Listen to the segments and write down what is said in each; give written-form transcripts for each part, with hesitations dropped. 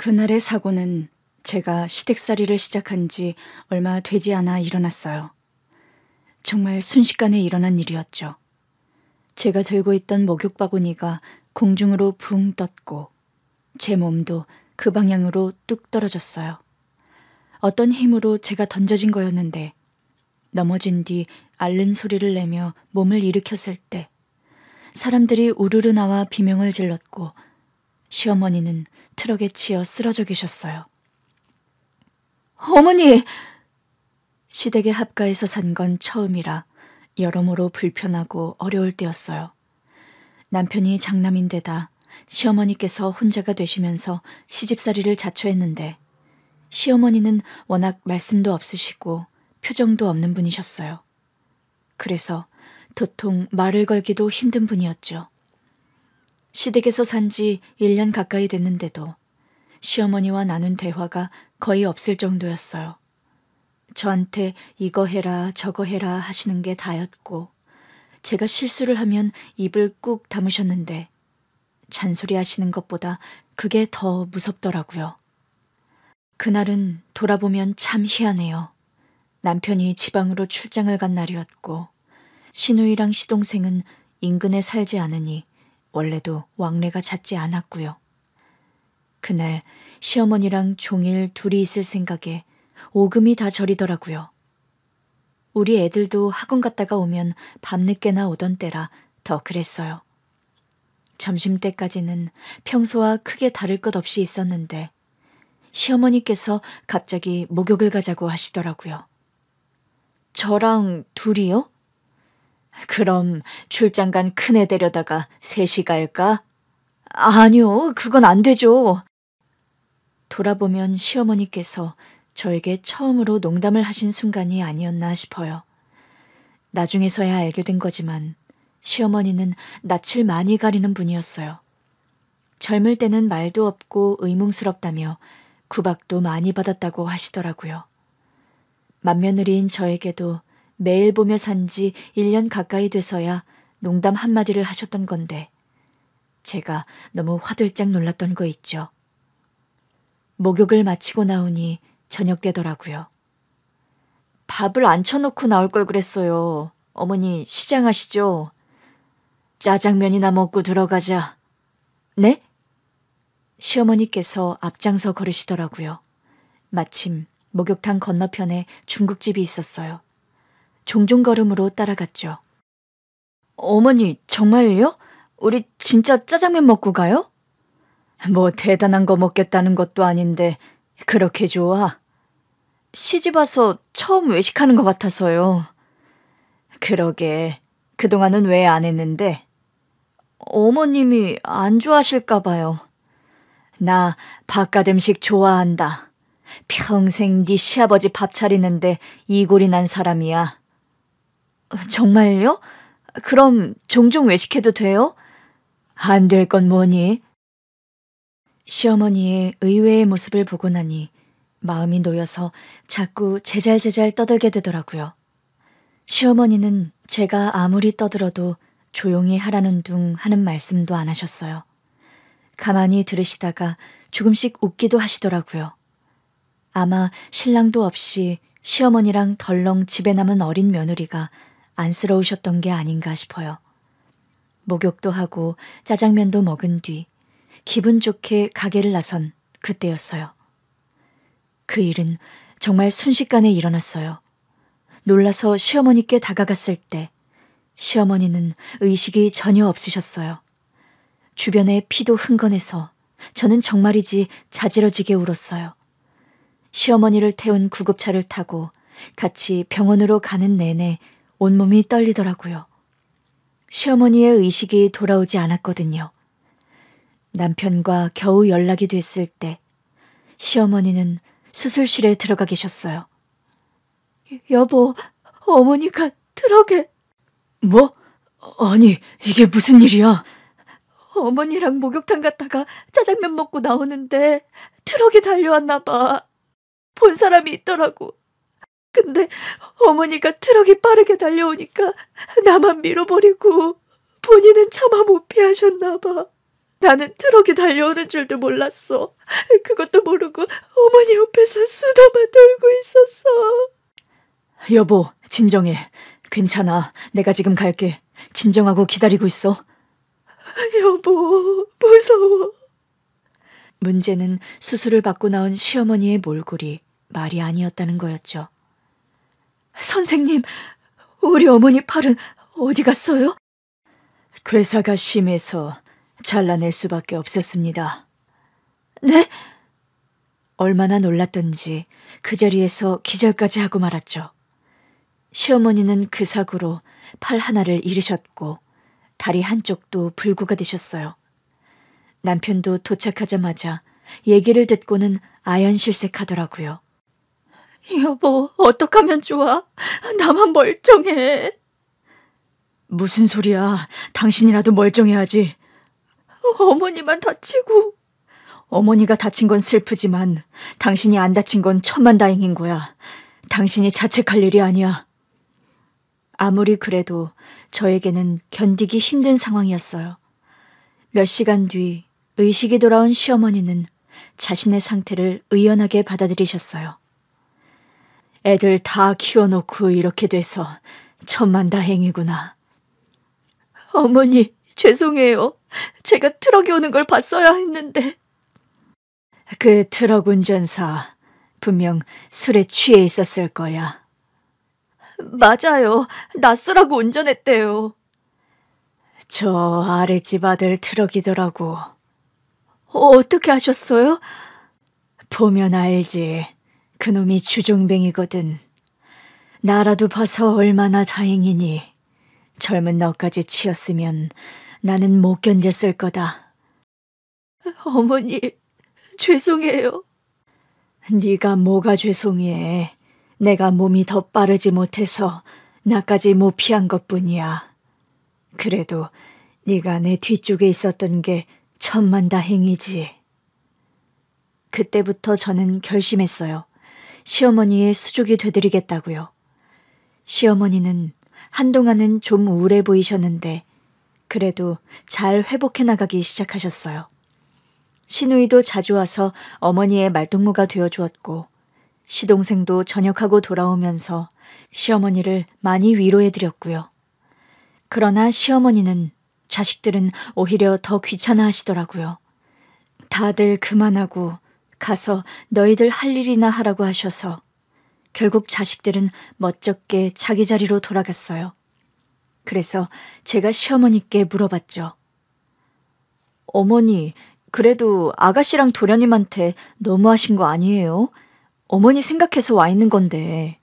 그날의 사고는 제가 시댁살이를 시작한 지 얼마 되지 않아 일어났어요. 정말 순식간에 일어난 일이었죠. 제가 들고 있던 목욕 바구니가 공중으로 붕 떴고 제 몸도 그 방향으로 뚝 떨어졌어요. 어떤 힘으로 제가 던져진 거였는데 넘어진 뒤 앓는 소리를 내며 몸을 일으켰을 때 사람들이 우르르 나와 비명을 질렀고 시어머니는 트럭에 치여 쓰러져 계셨어요. 어머니! 시댁의 합가에서 산 건 처음이라 여러모로 불편하고 어려울 때였어요. 남편이 장남인데다 시어머니께서 혼자가 되시면서 시집살이를 자초했는데 시어머니는 워낙 말씀도 없으시고 표정도 없는 분이셨어요. 그래서 도통 말을 걸기도 힘든 분이었죠. 시댁에서 산 지 1년 가까이 됐는데도 시어머니와 나눈 대화가 거의 없을 정도였어요. 저한테 이거 해라 저거 해라 하시는 게 다였고 제가 실수를 하면 입을 꾹 다무셨는데 잔소리 하시는 것보다 그게 더 무섭더라고요. 그날은 돌아보면 참 희한해요. 남편이 지방으로 출장을 간 날이었고 시누이랑 시동생은 인근에 살지 않으니 원래도 왕래가 잦지 않았고요. 그날 시어머니랑 종일 둘이 있을 생각에 오금이 다 저리더라고요. 우리 애들도 학원 갔다가 오면 밤늦게나 오던 때라 더 그랬어요. 점심때까지는 평소와 크게 다를 것 없이 있었는데 시어머니께서 갑자기 목욕을 가자고 하시더라고요. 저랑 둘이요? 그럼 출장 간 큰애 데려다가 셋이 갈까? 아니요, 그건 안 되죠. 돌아보면 시어머니께서 저에게 처음으로 농담을 하신 순간이 아니었나 싶어요. 나중에서야 알게 된 거지만 시어머니는 낯을 많이 가리는 분이었어요. 젊을 때는 말도 없고 의문스럽다며 구박도 많이 받았다고 하시더라고요. 맏며느리인 저에게도 매일 보며 산 지 1년 가까이 돼서야 농담 한마디를 하셨던 건데 제가 너무 화들짝 놀랐던 거 있죠. 목욕을 마치고 나오니 저녁 되더라고요. 밥을 안 쳐놓고 나올 걸 그랬어요. 어머니 시장하시죠? 짜장면이나 먹고 들어가자. 네? 시어머니께서 앞장서 걸으시더라고요. 마침 목욕탕 건너편에 중국집이 있었어요. 종종 걸음으로 따라갔죠. 어머니 정말요? 우리 진짜 짜장면 먹고 가요? 뭐 대단한 거 먹겠다는 것도 아닌데 그렇게 좋아? 시집 와서 처음 외식하는 것 같아서요. 그러게, 그동안은 왜 안 했는데? 어머님이 안 좋아하실까 봐요. 나 바깥 음식 좋아한다. 평생 네 시아버지 밥 차리는데 이골이 난 사람이야. 정말요? 그럼 종종 외식해도 돼요? 안 될 건 뭐니? 시어머니의 의외의 모습을 보고 나니 마음이 놓여서 자꾸 제잘제잘 떠들게 되더라고요. 시어머니는 제가 아무리 떠들어도 조용히 하라는 둥 하는 말씀도 안 하셨어요. 가만히 들으시다가 조금씩 웃기도 하시더라고요. 아마 신랑도 없이 시어머니랑 덜렁 집에 남은 어린 며느리가 안쓰러우셨던 게 아닌가 싶어요. 목욕도 하고 짜장면도 먹은 뒤 기분 좋게 가게를 나선 그때였어요. 그 일은 정말 순식간에 일어났어요. 놀라서 시어머니께 다가갔을 때 시어머니는 의식이 전혀 없으셨어요. 주변에 피도 흥건해서 저는 정말이지 자지러지게 울었어요. 시어머니를 태운 구급차를 타고 같이 병원으로 가는 내내 온몸이 떨리더라고요. 시어머니의 의식이 돌아오지 않았거든요. 남편과 겨우 연락이 됐을 때 시어머니는 수술실에 들어가 계셨어요. 여보, 어머니가 트럭에... 뭐? 아니, 이게 무슨 일이야? 어머니랑 목욕탕 갔다가 짜장면 먹고 나오는데 트럭이 달려왔나 봐. 본 사람이 있더라고. 근데 어머니가 트럭이 빠르게 달려오니까 나만 밀어버리고 본인은 차마 못 피하셨나 봐. 나는 트럭이 달려오는 줄도 몰랐어. 그것도 모르고 어머니 옆에서 수다만 떨고 있었어. 여보, 진정해. 괜찮아. 내가 지금 갈게. 진정하고 기다리고 있어. 여보, 무서워. 문제는 수술을 받고 나온 시어머니의 몰골이 말이 아니었다는 거였죠. 선생님, 우리 어머니 팔은 어디 갔어요? 괴사가 심해서 잘라낼 수밖에 없었습니다. 네? 얼마나 놀랐던지 그 자리에서 기절까지 하고 말았죠. 시어머니는 그 사고로 팔 하나를 잃으셨고 다리 한쪽도 불구가 되셨어요. 남편도 도착하자마자 얘기를 듣고는 아연실색하더라고요. 여보, 어떡하면 좋아? 나만 멀쩡해. 무슨 소리야. 당신이라도 멀쩡해야지. 어머니만 다치고. 어머니가 다친 건 슬프지만 당신이 안 다친 건 천만다행인 거야. 당신이 자책할 일이 아니야. 아무리 그래도 저에게는 견디기 힘든 상황이었어요. 몇 시간 뒤 의식이 돌아온 시어머니는 자신의 상태를 의연하게 받아들이셨어요. 애들 다 키워놓고 이렇게 돼서 천만다행이구나. 어머니, 죄송해요. 제가 트럭이 오는 걸 봤어야 했는데. 그 트럭 운전사 분명 술에 취해 있었을 거야. 맞아요. 낯설하고 운전했대요. 저 아랫집 아들 트럭이더라고. 어떻게 아셨어요? 보면 알지. 그놈이 주종뱅이거든. 나라도 봐서 얼마나 다행이니. 젊은 너까지 치였으면 나는 못 견뎠을 거다. 어머니, 죄송해요. 네가 뭐가 죄송해. 내가 몸이 더 빠르지 못해서 나까지 못 피한 것뿐이야. 그래도 네가 내 뒤쪽에 있었던 게 천만다행이지. 그때부터 저는 결심했어요. 시어머니의 수족이 되드리겠다고요. 시어머니는 한동안은 좀 우울해 보이셨는데 그래도 잘 회복해 나가기 시작하셨어요. 시누이도 자주 와서 어머니의 말동무가 되어주었고 시동생도 전역하고 돌아오면서 시어머니를 많이 위로해드렸고요. 그러나 시어머니는 자식들은 오히려 더 귀찮아 하시더라고요. 다들 그만하고 가서 너희들 할 일이나 하라고 하셔서 결국 자식들은 멋쩍게 자기 자리로 돌아갔어요. 그래서 제가 시어머니께 물어봤죠. 어머니, 그래도 아가씨랑 도련님한테 너무하신 거 아니에요? 어머니 생각해서 와 있는 건데.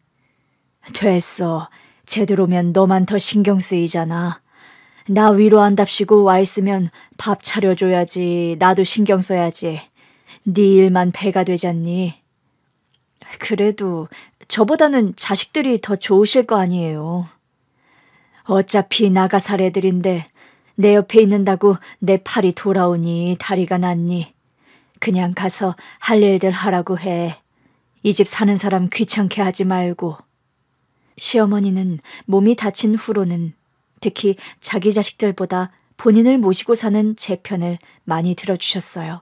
됐어. 제대로면 너만 더 신경 쓰이잖아. 나 위로한답시고 와 있으면 밥 차려줘야지. 나도 신경 써야지. 네 일만 배가 되잖니. 그래도 저보다는 자식들이 더 좋으실 거 아니에요. 어차피 나가 살 애들인데 내 옆에 있는다고 내 팔이 돌아오니 다리가 낫니. 그냥 가서 할 일들 하라고 해. 이 집 사는 사람 귀찮게 하지 말고. 시어머니는 몸이 다친 후로는 특히 자기 자식들보다 본인을 모시고 사는 제 편을 많이 들어주셨어요.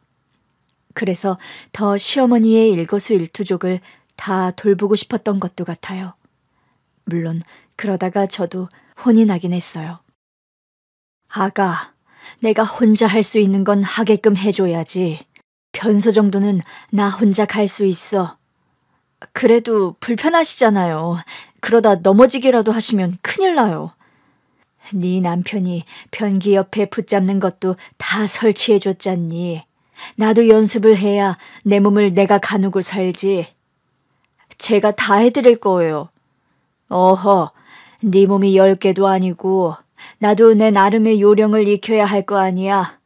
그래서 더 시어머니의 일거수일투족을 다 돌보고 싶었던 것도 같아요. 물론 그러다가 저도 혼이 나긴 했어요. 아가, 내가 혼자 할 수 있는 건 하게끔 해줘야지. 변소 정도는 나 혼자 갈 수 있어. 그래도 불편하시잖아요. 그러다 넘어지기라도 하시면 큰일 나요. 네 남편이 변기 옆에 붙잡는 것도 다 설치해줬잖니. 나도 연습을 해야 내 몸을 내가 가누고 살지. 제가 다 해드릴 거예요. 어허, 네 몸이 10개도 아니고 나도 내 나름의 요령을 익혀야 할 거 아니야.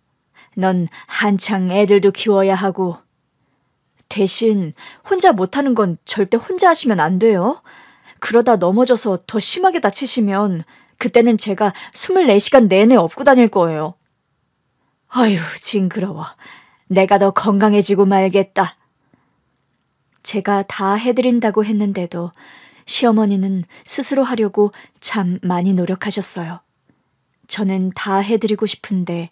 넌 한창 애들도 키워야 하고. 대신 혼자 못하는 건 절대 혼자 하시면 안 돼요. 그러다 넘어져서 더 심하게 다치시면 그때는 제가 24시간 내내 업고 다닐 거예요. 아유, 징그러워. 내가 더 건강해지고 말겠다. 제가 다 해드린다고 했는데도 시어머니는 스스로 하려고 참 많이 노력하셨어요. 저는 다 해드리고 싶은데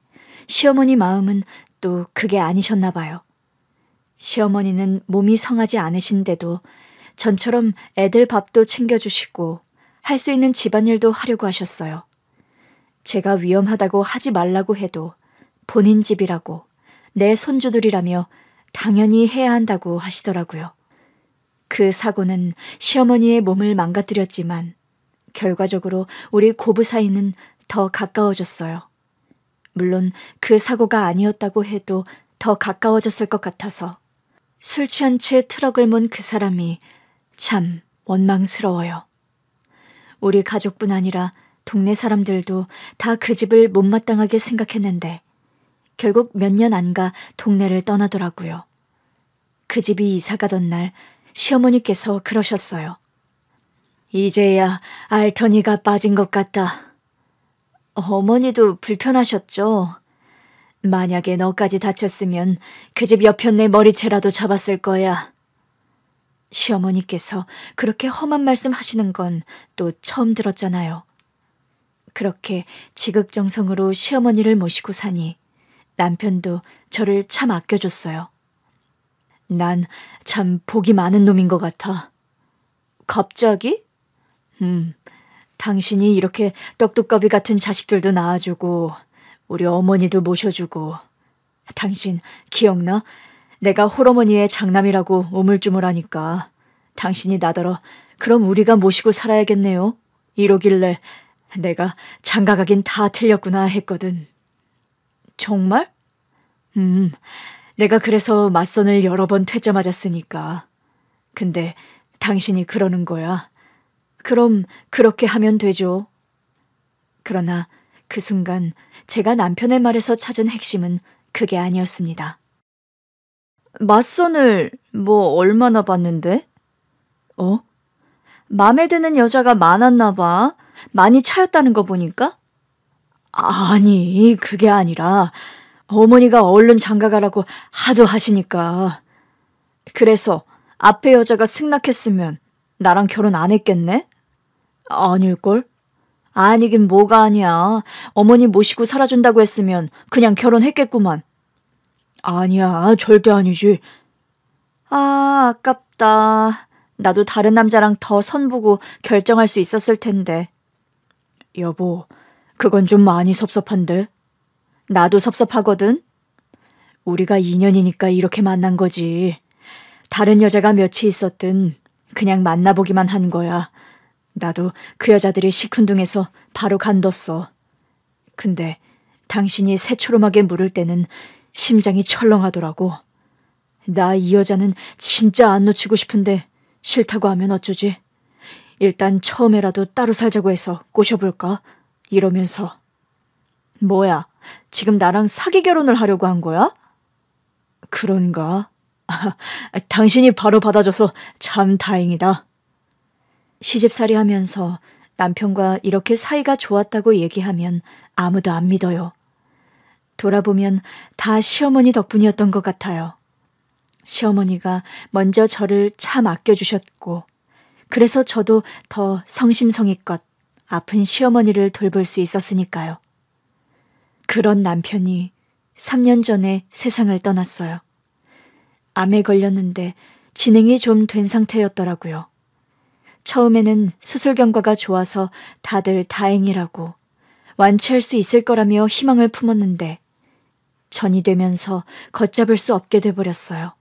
시어머니 마음은 또 그게 아니셨나 봐요. 시어머니는 몸이 성하지 않으신데도 전처럼 애들 밥도 챙겨주시고 할 수 있는 집안일도 하려고 하셨어요. 제가 위험하다고 하지 말라고 해도 본인 집이라고 내 손주들이라며 당연히 해야 한다고 하시더라고요. 그 사고는 시어머니의 몸을 망가뜨렸지만 결과적으로 우리 고부 사이는 더 가까워졌어요. 물론 그 사고가 아니었다고 해도 더 가까워졌을 것 같아서 술 취한 채 트럭을 몬 그 사람이 참 원망스러워요. 우리 가족뿐 아니라 동네 사람들도 다 그 집을 못마땅하게 생각했는데 결국 몇 년 안 가 동네를 떠나더라고요. 그 집이 이사 가던 날 시어머니께서 그러셨어요. 이제야 알터니가 빠진 것 같다. 어머니도 불편하셨죠? 만약에 너까지 다쳤으면 그 집 옆편네 머리채라도 잡았을 거야. 시어머니께서 그렇게 험한 말씀 하시는 건 또 처음 들었잖아요. 그렇게 지극정성으로 시어머니를 모시고 사니 남편도 저를 참 아껴줬어요. 난 참 복이 많은 놈인 것 같아. 갑자기? 당신이 이렇게 떡두꺼비 같은 자식들도 낳아주고 우리 어머니도 모셔주고 당신 기억나? 내가 홀어머니의 장남이라고 우물쭈물하니까 당신이 나더러 그럼 우리가 모시고 살아야겠네요. 이러길래 내가 장가가긴 다 틀렸구나 했거든. 정말? 내가 그래서 맞선을 여러 번 퇴짜 맞았으니까. 근데 당신이 그러는 거야. 그럼 그렇게 하면 되죠. 그러나 그 순간 제가 남편의 말에서 찾은 핵심은 그게 아니었습니다. 맞선을 뭐 얼마나 봤는데? 맘에 드는 여자가 많았나 봐. 많이 차였다는 거 보니까? 아니, 그게 아니라 어머니가 얼른 장가가라고 하도 하시니까. 그래서 앞에 여자가 승낙했으면 나랑 결혼 안 했겠네? 아닐걸? 아니긴 뭐가 아니야. 어머니 모시고 살아준다고 했으면 그냥 결혼했겠구만. 아니야, 절대 아니지. 아, 아깝다. 나도 다른 남자랑 더 선보고 결정할 수 있었을 텐데. 여보, 그건 좀 많이 섭섭한데? 나도 섭섭하거든? 우리가 인연이니까 이렇게 만난 거지. 다른 여자가 몇이 있었든 그냥 만나보기만 한 거야. 나도 그 여자들이 시큰둥해서 바로 간뒀어. 근데 당신이 새초롬하게 물을 때는 심장이 철렁하더라고. 나 이 여자는 진짜 안 놓치고 싶은데 싫다고 하면 어쩌지? 일단 처음에라도 따로 살자고 해서 꼬셔볼까? 이러면서. 뭐야, 지금 나랑 사기 결혼을 하려고 한 거야? 그런가? 당신이 바로 받아줘서 참 다행이다. 시집살이 하면서 남편과 이렇게 사이가 좋았다고 얘기하면 아무도 안 믿어요. 돌아보면 다 시어머니 덕분이었던 것 같아요. 시어머니가 먼저 저를 참 아껴주셨고 그래서 저도 더 성심성의껏 아픈 시어머니를 돌볼 수 있었으니까요. 그런 남편이 3년 전에 세상을 떠났어요. 암에 걸렸는데 진행이 좀 된 상태였더라고요. 처음에는 수술 경과가 좋아서 다들 다행이라고 완치할 수 있을 거라며 희망을 품었는데 전이 되면서 걷잡을 수 없게 돼버렸어요.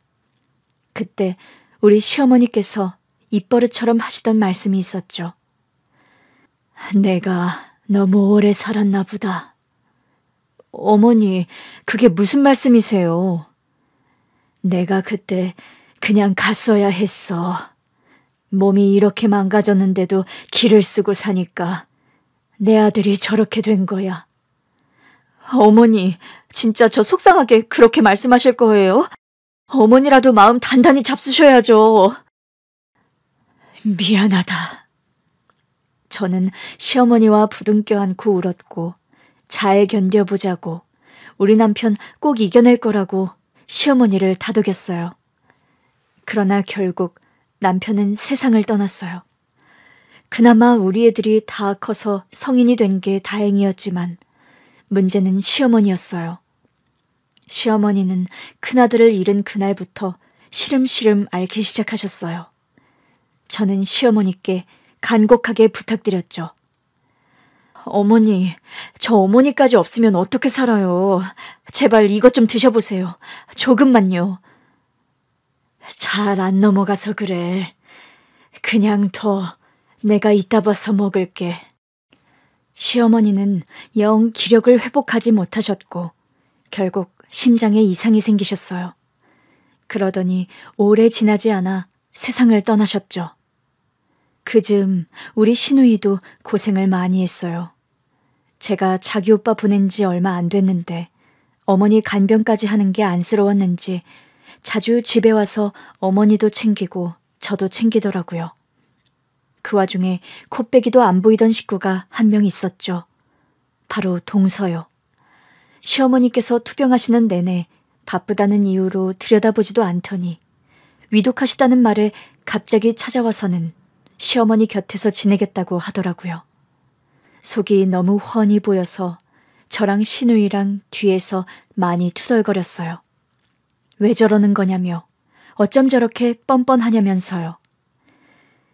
그때 우리 시어머니께서 입버릇처럼 하시던 말씀이 있었죠. 내가 너무 오래 살았나 보다. 어머니, 그게 무슨 말씀이세요? 내가 그때 그냥 갔어야 했어. 몸이 이렇게 망가졌는데도 기를 쓰고 사니까 내 아들이 저렇게 된 거야. 어머니, 진짜 저 속상하게 그렇게 말씀하실 거예요? 어머니라도 마음 단단히 잡수셔야죠. 미안하다. 저는 시어머니와 부둥켜 안고 울었고 잘 견뎌보자고 우리 남편 꼭 이겨낼 거라고 시어머니를 다독였어요. 그러나 결국 남편은 세상을 떠났어요. 그나마 우리 애들이 다 커서 성인이 된 게 다행이었지만 문제는 시어머니였어요. 시어머니는 큰아들을 잃은 그날부터 시름시름 앓기 시작하셨어요. 저는 시어머니께 간곡하게 부탁드렸죠. 어머니, 저 어머니까지 없으면 어떻게 살아요? 제발 이것 좀 드셔보세요. 조금만요. 잘 안 넘어가서 그래. 그냥 둬. 내가 이따 봐서 먹을게. 시어머니는 영 기력을 회복하지 못하셨고 결국 심장에 이상이 생기셨어요. 그러더니 오래 지나지 않아 세상을 떠나셨죠. 그즈음 우리 시누이도 고생을 많이 했어요. 제가 자기 오빠 보낸 지 얼마 안 됐는데 어머니 간병까지 하는 게 안쓰러웠는지 자주 집에 와서 어머니도 챙기고 저도 챙기더라고요. 그 와중에 코빼기도 안 보이던 식구가 한 명 있었죠. 바로 동서요. 시어머니께서 투병하시는 내내 바쁘다는 이유로 들여다보지도 않더니 위독하시다는 말에 갑자기 찾아와서는 시어머니 곁에서 지내겠다고 하더라고요. 속이 너무 훤히 보여서 저랑 시누이랑 뒤에서 많이 투덜거렸어요. 왜 저러는 거냐며 어쩜 저렇게 뻔뻔하냐면서요.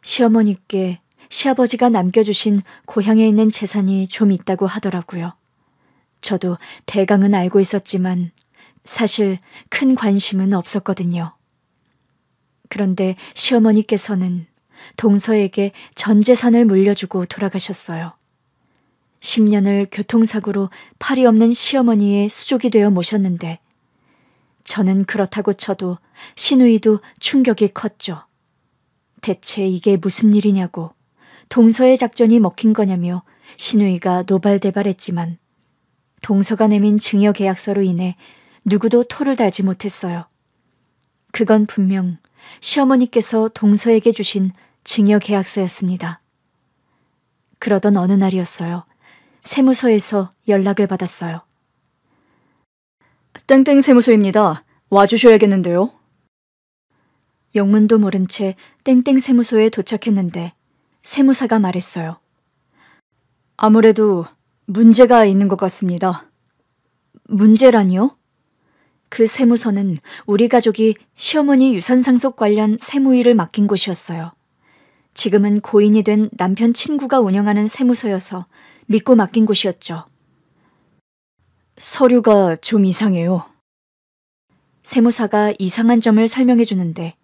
시어머니께 시아버지가 남겨주신 고향에 있는 재산이 좀 있다고 하더라고요. 저도 대강은 알고 있었지만 사실 큰 관심은 없었거든요. 그런데 시어머니께서는 동서에게 전 재산을 물려주고 돌아가셨어요. 10년을 교통사고로 팔이 없는 시어머니의 수족이 되어 모셨는데 저는 그렇다고 쳐도 시누이도 충격이 컸죠. 대체 이게 무슨 일이냐고 동서의 작전이 먹힌 거냐며 시누이가 노발대발했지만 동서가 내민 증여계약서로 인해 누구도 토를 달지 못했어요. 그건 분명 시어머니께서 동서에게 주신 증여계약서였습니다. 그러던 어느 날이었어요. 세무서에서 연락을 받았어요. 땡땡 세무소입니다. 와주셔야겠는데요. 영문도 모른 채 땡땡 세무소에 도착했는데 세무사가 말했어요. 아무래도 문제가 있는 것 같습니다. 문제라니요? 그 세무서는 우리 가족이 시어머니 유산상속 관련 세무일을 맡긴 곳이었어요. 지금은 고인이 된 남편 친구가 운영하는 세무서여서 믿고 맡긴 곳이었죠. 서류가 좀 이상해요. 세무사가 이상한 점을 설명해 주는데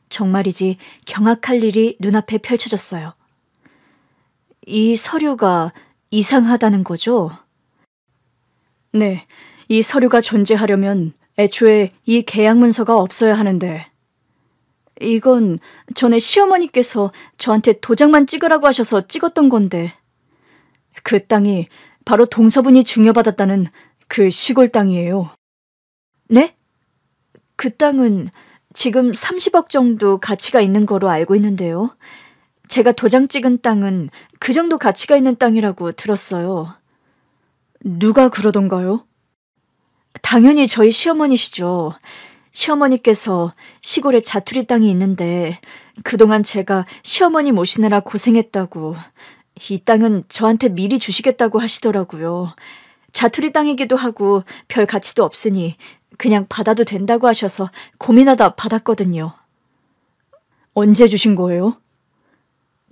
정말이지 경악할 일이 눈앞에 펼쳐졌어요. 이 서류가 이상하다는 거죠? 네, 이 서류가 존재하려면 애초에 이 계약 문서가 없어야 하는데 이건 전에 시어머니께서 저한테 도장만 찍으라고 하셔서 찍었던 건데 그 땅이 바로 동서분이 증여받았다는 그 시골 땅이에요. 네? 그 땅은 지금 30억 정도 가치가 있는 거로 알고 있는데요. 제가 도장 찍은 땅은 그 정도 가치가 있는 땅이라고 들었어요. 누가 그러던가요? 당연히 저희 시어머니시죠. 시어머니께서 시골에 자투리 땅이 있는데 그동안 제가 시어머니 모시느라 고생했다고 이 땅은 저한테 미리 주시겠다고 하시더라고요. 자투리 땅이기도 하고 별 가치도 없으니 그냥 받아도 된다고 하셔서 고민하다 받았거든요. 언제 주신 거예요?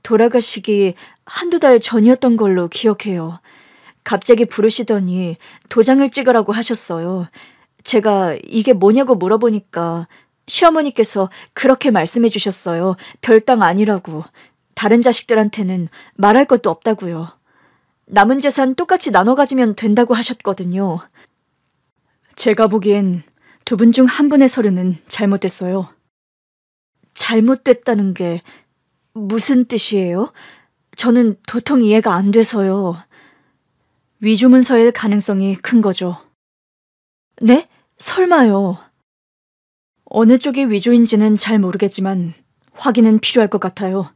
돌아가시기 한두 달 전이었던 걸로 기억해요. 갑자기 부르시더니 도장을 찍으라고 하셨어요. 제가 이게 뭐냐고 물어보니까 시어머니께서 그렇게 말씀해 주셨어요. 별 땅 아니라고. 다른 자식들한테는 말할 것도 없다고요. 남은 재산 똑같이 나눠 가지면 된다고 하셨거든요. 제가 보기엔 두 분 중 한 분의 서류는 잘못됐어요. 잘못됐다는 게 무슨 뜻이에요? 저는 도통 이해가 안 돼서요. 위조 문서일 가능성이 큰 거죠. 네? 설마요. 어느 쪽이 위조인지는 잘 모르겠지만 확인은 필요할 것 같아요.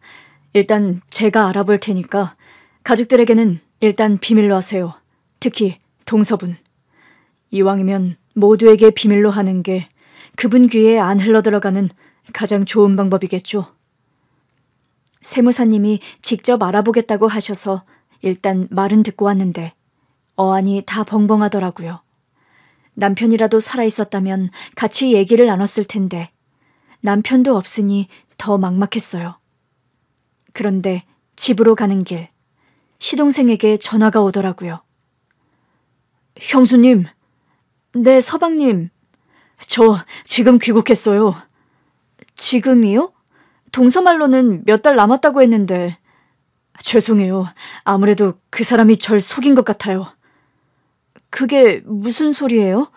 일단 제가 알아볼 테니까 가족들에게는 일단 비밀로 하세요. 특히 동서분. 이왕이면 모두에게 비밀로 하는 게 그분 귀에 안 흘러들어가는 가장 좋은 방법이겠죠. 세무사님이 직접 알아보겠다고 하셔서 일단 말은 듣고 왔는데 어안이 다 벙벙하더라고요. 남편이라도 살아있었다면 같이 얘기를 나눴을 텐데 남편도 없으니 더 막막했어요. 그런데 집으로 가는 길, 시동생에게 전화가 오더라고요. 형수님, 네, 서방님. 저 지금 귀국했어요. 지금이요? 동서말로는 몇 달 남았다고 했는데. 죄송해요. 아무래도 그 사람이 절 속인 것 같아요. 그게 무슨 소리예요?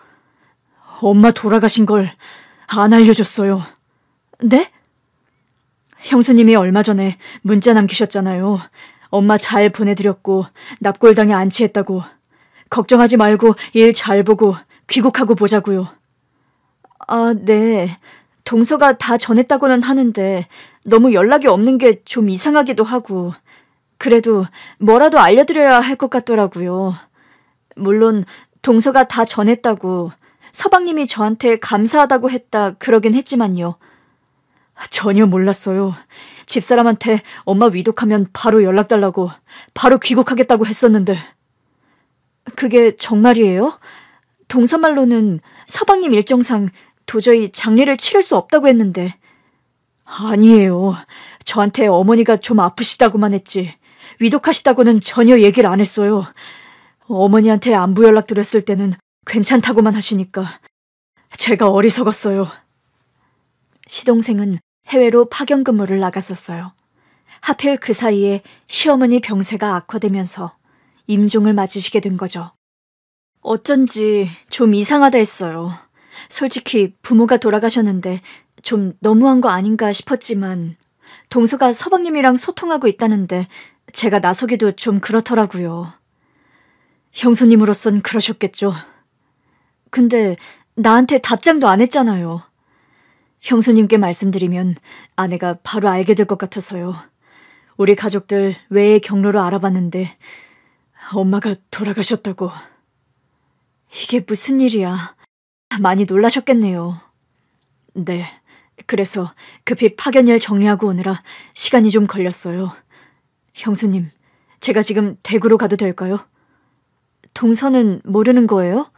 엄마 돌아가신 걸 안 알려줬어요. 네? 형수님이 얼마 전에 문자 남기셨잖아요. 엄마 잘 보내드렸고 납골당에 안치했다고. 걱정하지 말고 일 잘 보고 귀국하고 보자고요. 아, 네. 동서가 다 전했다고는 하는데 너무 연락이 없는 게 좀 이상하기도 하고 그래도 뭐라도 알려드려야 할 것 같더라고요. 물론 동서가 다 전했다고 서방님이 저한테 감사하다고 했다 그러긴 했지만요. 전혀 몰랐어요. 집사람한테 엄마 위독하면 바로 연락 달라고 바로 귀국하겠다고 했었는데. 그게 정말이에요? 동서말로는 서방님 일정상 도저히 장례를 치를 수 없다고 했는데. 아니에요. 저한테 어머니가 좀 아프시다고만 했지 위독하시다고는 전혀 얘기를 안 했어요. 어머니한테 안부 연락 드렸을 때는 괜찮다고만 하시니까 제가 어리석었어요. 시동생은 해외로 파견 근무를 나갔었어요. 하필 그 사이에 시어머니 병세가 악화되면서 임종을 맞으시게 된 거죠. 어쩐지 좀 이상하다 했어요. 솔직히 부모가 돌아가셨는데 좀 너무한 거 아닌가 싶었지만 동서가 서방님이랑 소통하고 있다는데 제가 나서기도 좀 그렇더라고요. 형수님으로선 그러셨겠죠. 근데 나한테 답장도 안 했잖아요. 형수님께 말씀드리면 아내가 바로 알게 될 것 같아서요. 우리 가족들 외의 경로로 알아봤는데 엄마가 돌아가셨다고. 이게 무슨 일이야. 많이 놀라셨겠네요. 네, 그래서 급히 파견일 정리하고 오느라 시간이 좀 걸렸어요. 형수님, 제가 지금 대구로 가도 될까요? 동서는 모르는 거예요?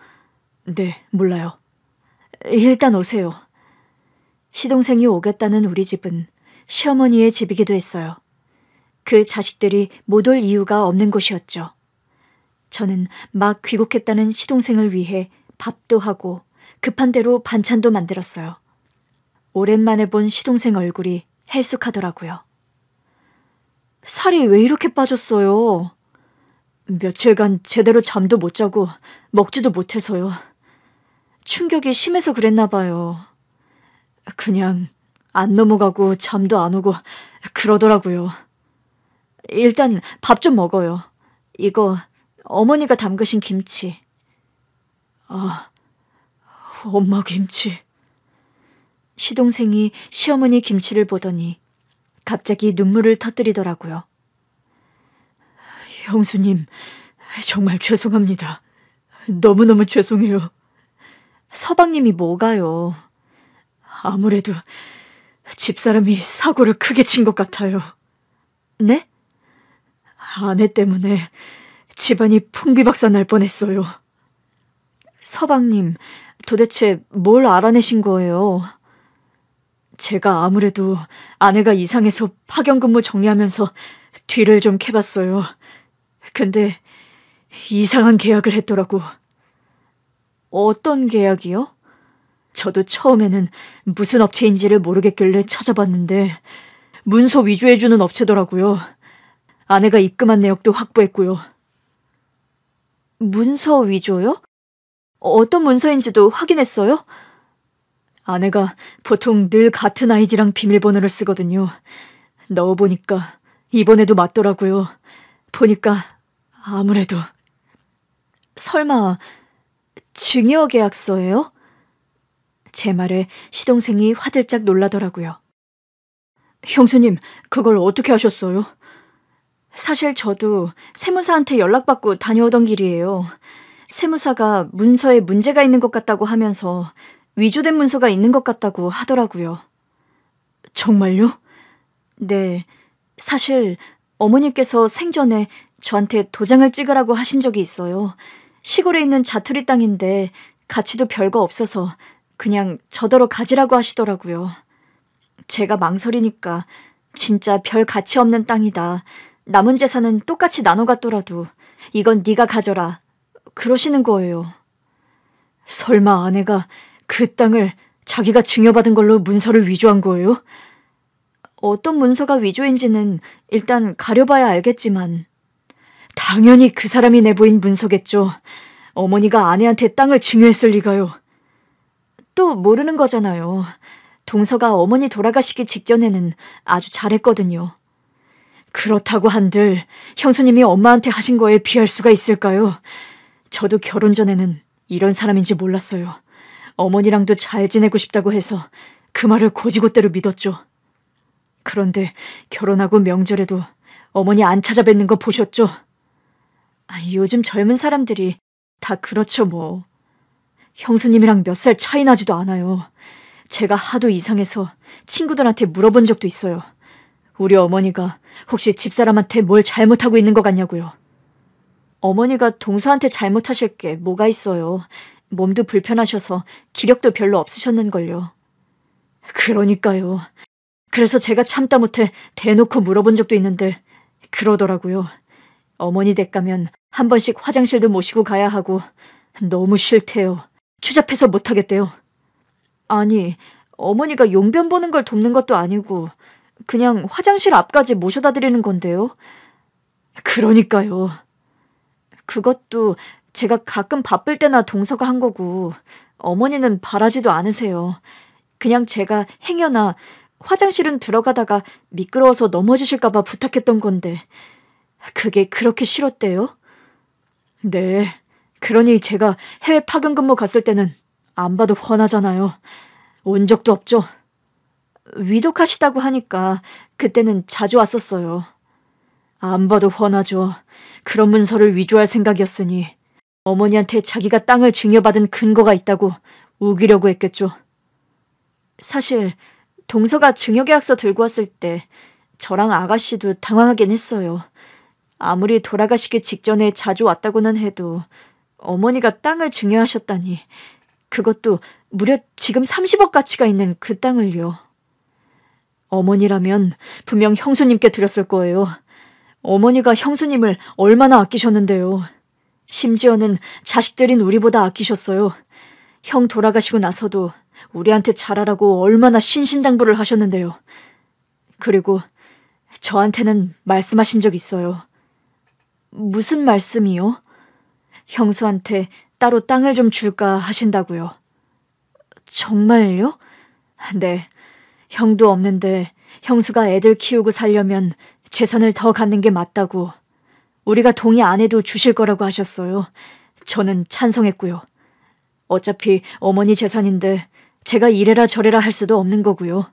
네, 몰라요. 일단 오세요. 시동생이 오겠다는 우리 집은 시어머니의 집이기도 했어요. 그 자식들이 못 올 이유가 없는 곳이었죠. 저는 막 귀국했다는 시동생을 위해 밥도 하고 급한 대로 반찬도 만들었어요. 오랜만에 본 시동생 얼굴이 헬쑥하더라고요. 살이 왜 이렇게 빠졌어요? 며칠간 제대로 잠도 못 자고 먹지도 못해서요. 충격이 심해서 그랬나 봐요. 그냥 안 넘어가고 잠도 안 오고 그러더라고요. 일단 밥 좀 먹어요. 이거 어머니가 담그신 김치. 아, 엄마 김치. 시동생이 시어머니 김치를 보더니 갑자기 눈물을 터뜨리더라고요. 형수님, 정말 죄송합니다. 너무너무 죄송해요. 서방님이 뭐가요? 아무래도 집사람이 사고를 크게 친 것 같아요. 네? 아내 때문에 집안이 풍비박산 날 뻔했어요. 서방님, 도대체 뭘 알아내신 거예요? 제가 아무래도 아내가 이상해서 파견 근무 정리하면서 뒤를 좀 캐봤어요. 근데 이상한 계약을 했더라고. 어떤 계약이요? 저도 처음에는 무슨 업체인지를 모르겠길래 찾아봤는데 문서 위조해주는 업체더라고요. 아내가 입금한 내역도 확보했고요. 문서 위조요? 어떤 문서인지도 확인했어요? 아내가 보통 늘 같은 아이디랑 비밀번호를 쓰거든요. 넣어보니까 이번에도 맞더라고요. 보니까 아무래도. 설마 증여 계약서예요? 제 말에 시동생이 화들짝 놀라더라고요. 형수님, 그걸 어떻게 하셨어요? 사실 저도 세무사한테 연락받고 다녀오던 길이에요. 세무사가 문서에 문제가 있는 것 같다고 하면서 위조된 문서가 있는 것 같다고 하더라고요. 정말요? 네, 사실 어머니께서 생전에 저한테 도장을 찍으라고 하신 적이 있어요. 시골에 있는 자투리 땅인데 가치도 별거 없어서 그냥 저더러 가지라고 하시더라고요. 제가 망설이니까 진짜 별 가치 없는 땅이다. 남은 재산은 똑같이 나눠 갖더라도 이건 네가 가져라. 그러시는 거예요. 설마 아내가 그 땅을 자기가 증여받은 걸로 문서를 위조한 거예요? 어떤 문서가 위조인지는 일단 가려봐야 알겠지만 당연히 그 사람이 내보인 문서겠죠. 어머니가 아내한테 땅을 증여했을 리가요. 또 모르는 거잖아요. 동서가 어머니 돌아가시기 직전에는 아주 잘했거든요. 그렇다고 한들 형수님이 엄마한테 하신 거에 비할 수가 있을까요? 저도 결혼 전에는 이런 사람인지 몰랐어요. 어머니랑도 잘 지내고 싶다고 해서 그 말을 곧이곧대로 믿었죠. 그런데 결혼하고 명절에도 어머니 안 찾아뵙는 거 보셨죠? 요즘 젊은 사람들이 다 그렇죠 뭐. 형수님이랑 몇 살 차이 나지도 않아요. 제가 하도 이상해서 친구들한테 물어본 적도 있어요. 우리 어머니가 혹시 집사람한테 뭘 잘못하고 있는 것 같냐고요. 어머니가 동서한테 잘못하실 게 뭐가 있어요. 몸도 불편하셔서 기력도 별로 없으셨는걸요. 그러니까요. 그래서 제가 참다 못해 대놓고 물어본 적도 있는데 그러더라고요. 어머니 댁 가면 한 번씩 화장실도 모시고 가야 하고 너무 싫대요. 추잡해서 못하겠대요. 아니, 어머니가 용변 보는 걸 돕는 것도 아니고 그냥 화장실 앞까지 모셔다 드리는 건데요. 그러니까요. 그것도 제가 가끔 바쁠 때나 동서가 한 거고 어머니는 바라지도 않으세요. 그냥 제가 행여나 화장실은 들어가다가 미끄러워서 넘어지실까 봐 부탁했던 건데 그게 그렇게 싫었대요? 네, 그러니 제가 해외 파견 근무 갔을 때는 안 봐도 훤하잖아요. 온 적도 없죠. 위독하시다고 하니까 그때는 자주 왔었어요. 안 봐도 훤하죠. 그런 문서를 위조할 생각이었으니 어머니한테 자기가 땅을 증여받은 근거가 있다고 우기려고 했겠죠. 사실 동서가 증여계약서 들고 왔을 때 저랑 아가씨도 당황하긴 했어요. 아무리 돌아가시기 직전에 자주 왔다고는 해도 어머니가 땅을 증여하셨다니, 그것도 무려 지금 30억 가치가 있는 그 땅을요. 어머니라면 분명 형수님께 드렸을 거예요. 어머니가 형수님을 얼마나 아끼셨는데요. 심지어는 자식들인 우리보다 아끼셨어요. 형 돌아가시고 나서도 우리한테 잘하라고 얼마나 신신당부를 하셨는데요. 그리고 저한테는 말씀하신 적 있어요. 무슨 말씀이요? 형수한테 따로 땅을 좀 줄까 하신다고요. 정말요? 네. 형도 없는데 형수가 애들 키우고 살려면 재산을 더 갖는 게 맞다고. 우리가 동의 안 해도 주실 거라고 하셨어요. 저는 찬성했고요. 어차피 어머니 재산인데 제가 이래라 저래라 할 수도 없는 거고요.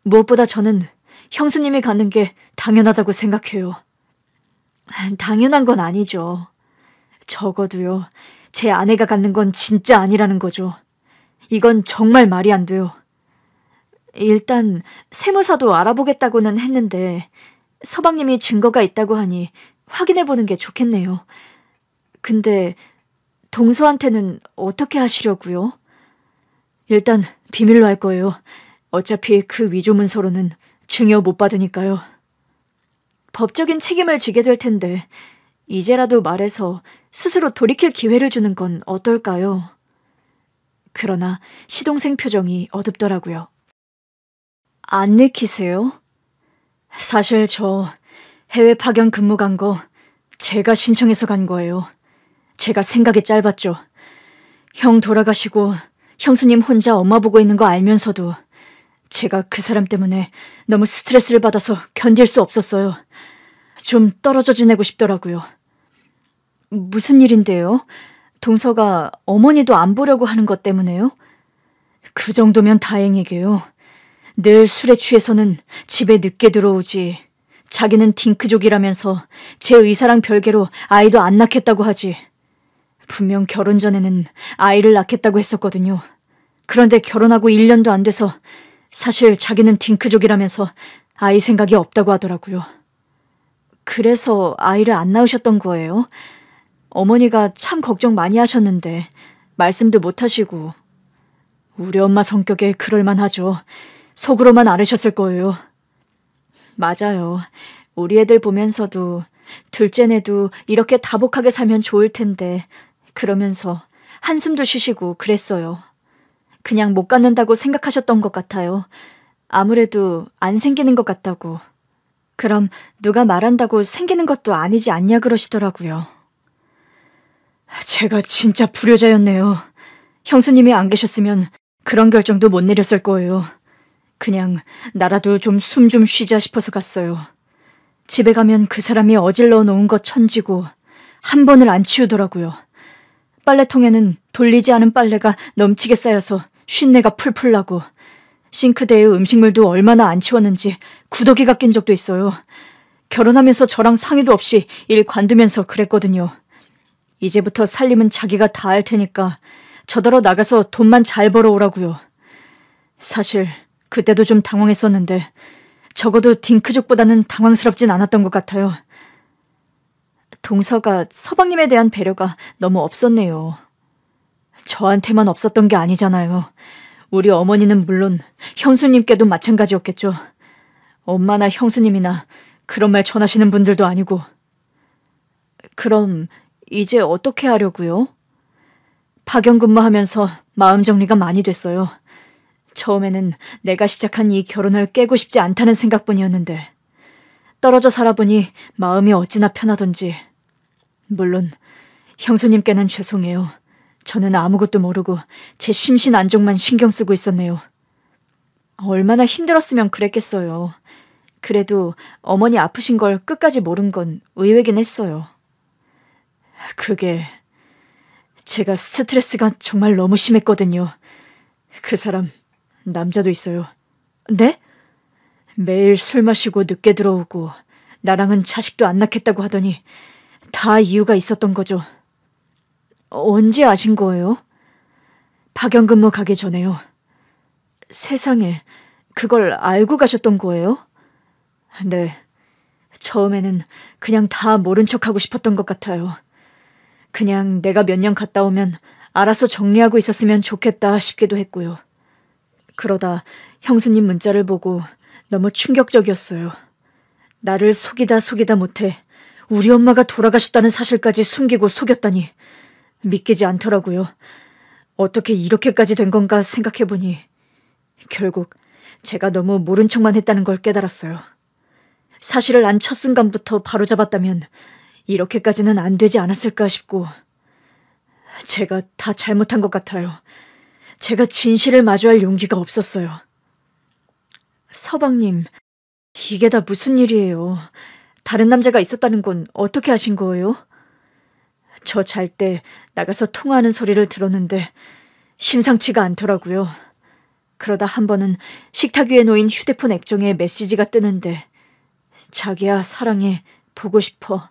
무엇보다 저는 형수님이 갖는 게 당연하다고 생각해요. 당연한 건 아니죠. 적어도요. 제 아내가 갖는 건 진짜 아니라는 거죠. 이건 정말 말이 안 돼요. 일단 세무사도 알아보겠다고는 했는데 서방님이 증거가 있다고 하니 확인해보는 게 좋겠네요. 근데 동서한테는 어떻게 하시려고요? 일단 비밀로 할 거예요. 어차피 그 위조 문서로는 증여 못 받으니까요. 법적인 책임을 지게 될 텐데 이제라도 말해서 스스로 돌이킬 기회를 주는 건 어떨까요? 그러나 시동생 표정이 어둡더라고요. 안 내키세요? 사실 저 해외 파견 근무 간 거 제가 신청해서 간 거예요. 제가 생각이 짧았죠. 형 돌아가시고 형수님 혼자 엄마 보고 있는 거 알면서도 제가 그 사람 때문에 너무 스트레스를 받아서 견딜 수 없었어요. 좀 떨어져 지내고 싶더라고요. 무슨 일인데요? 동서가 어머니도 안 보려고 하는 것 때문에요? 그 정도면 다행이게요. 늘 술에 취해서는 집에 늦게 들어오지. 자기는 딩크족이라면서 제 의사랑 별개로 아이도 안 낳겠다고 하지. 분명 결혼 전에는 아이를 낳겠다고 했었거든요. 그런데 결혼하고 1년도 안 돼서 사실 자기는 딩크족이라면서 아이 생각이 없다고 하더라고요. 그래서 아이를 안 낳으셨던 거예요? 어머니가 참 걱정 많이 하셨는데 말씀도 못하시고. 우리 엄마 성격에 그럴만하죠. 속으로만 앓으셨을 거예요. 맞아요. 우리 애들 보면서도 둘째네도 이렇게 다복하게 살면 좋을 텐데 그러면서 한숨도 쉬시고 그랬어요. 그냥 못 갖는다고 생각하셨던 것 같아요. 아무래도 안 생기는 것 같다고. 그럼 누가 말한다고 생기는 것도 아니지 않냐 그러시더라고요. 제가 진짜 불효자였네요. 형수님이 안 계셨으면 그런 결정도 못 내렸을 거예요. 그냥 나라도 좀 숨 좀 쉬자 싶어서 갔어요. 집에 가면 그 사람이 어질러 놓은 것 천지고 한 번을 안 치우더라고요. 빨래통에는 돌리지 않은 빨래가 넘치게 쌓여서 쉰내가 풀풀 나고 싱크대에 음식물도 얼마나 안 치웠는지 구더기가 낀 적도 있어요. 결혼하면서 저랑 상의도 없이 일 관두면서 그랬거든요. 이제부터 살림은 자기가 다 할 테니까 저더러 나가서 돈만 잘 벌어오라고요. 사실 그때도 좀 당황했었는데 적어도 딩크족보다는 당황스럽진 않았던 것 같아요. 동서가 서방님에 대한 배려가 너무 없었네요. 저한테만 없었던 게 아니잖아요. 우리 어머니는 물론 형수님께도 마찬가지였겠죠. 엄마나 형수님이나 그런 말 전하시는 분들도 아니고. 그럼 이제 어떻게 하려고요? 파견 근무하면서 마음 정리가 많이 됐어요. 처음에는 내가 시작한 이 결혼을 깨고 싶지 않다는 생각뿐이었는데 떨어져 살아보니 마음이 어찌나 편하던지. 물론 형수님께는 죄송해요. 저는 아무것도 모르고 제 심신 안정만 신경 쓰고 있었네요. 얼마나 힘들었으면 그랬겠어요. 그래도 어머니 아프신 걸 끝까지 모른 건 의외긴 했어요. 그게 제가 스트레스가 정말 너무 심했거든요. 그 사람 남자도 있어요. 네? 매일 술 마시고 늦게 들어오고 나랑은 자식도 안 낳겠다고 하더니 다 이유가 있었던 거죠. 언제 아신 거예요? 파견 근무 가기 전에요. 세상에, 그걸 알고 가셨던 거예요? 네, 처음에는 그냥 다 모른 척하고 싶었던 것 같아요. 그냥 내가 몇 년 갔다 오면 알아서 정리하고 있었으면 좋겠다 싶기도 했고요. 그러다 형수님 문자를 보고 너무 충격적이었어요. 나를 속이다 못해 우리 엄마가 돌아가셨다는 사실까지 숨기고 속였다니 믿기지 않더라고요. 어떻게 이렇게까지 된 건가 생각해보니 결국 제가 너무 모른 척만 했다는 걸 깨달았어요. 사실을 안 첫 순간부터 바로잡았다면 이렇게까지는 안 되지 않았을까 싶고 제가 다 잘못한 것 같아요. 제가 진실을 마주할 용기가 없었어요. 서방님, 이게 다 무슨 일이에요? 다른 남자가 있었다는 건 어떻게 아신 거예요? 저 잘 때 나가서 통화하는 소리를 들었는데 심상치가 않더라고요. 그러다 한 번은 식탁 위에 놓인 휴대폰 액정에 메시지가 뜨는데 자기야 사랑해 보고 싶어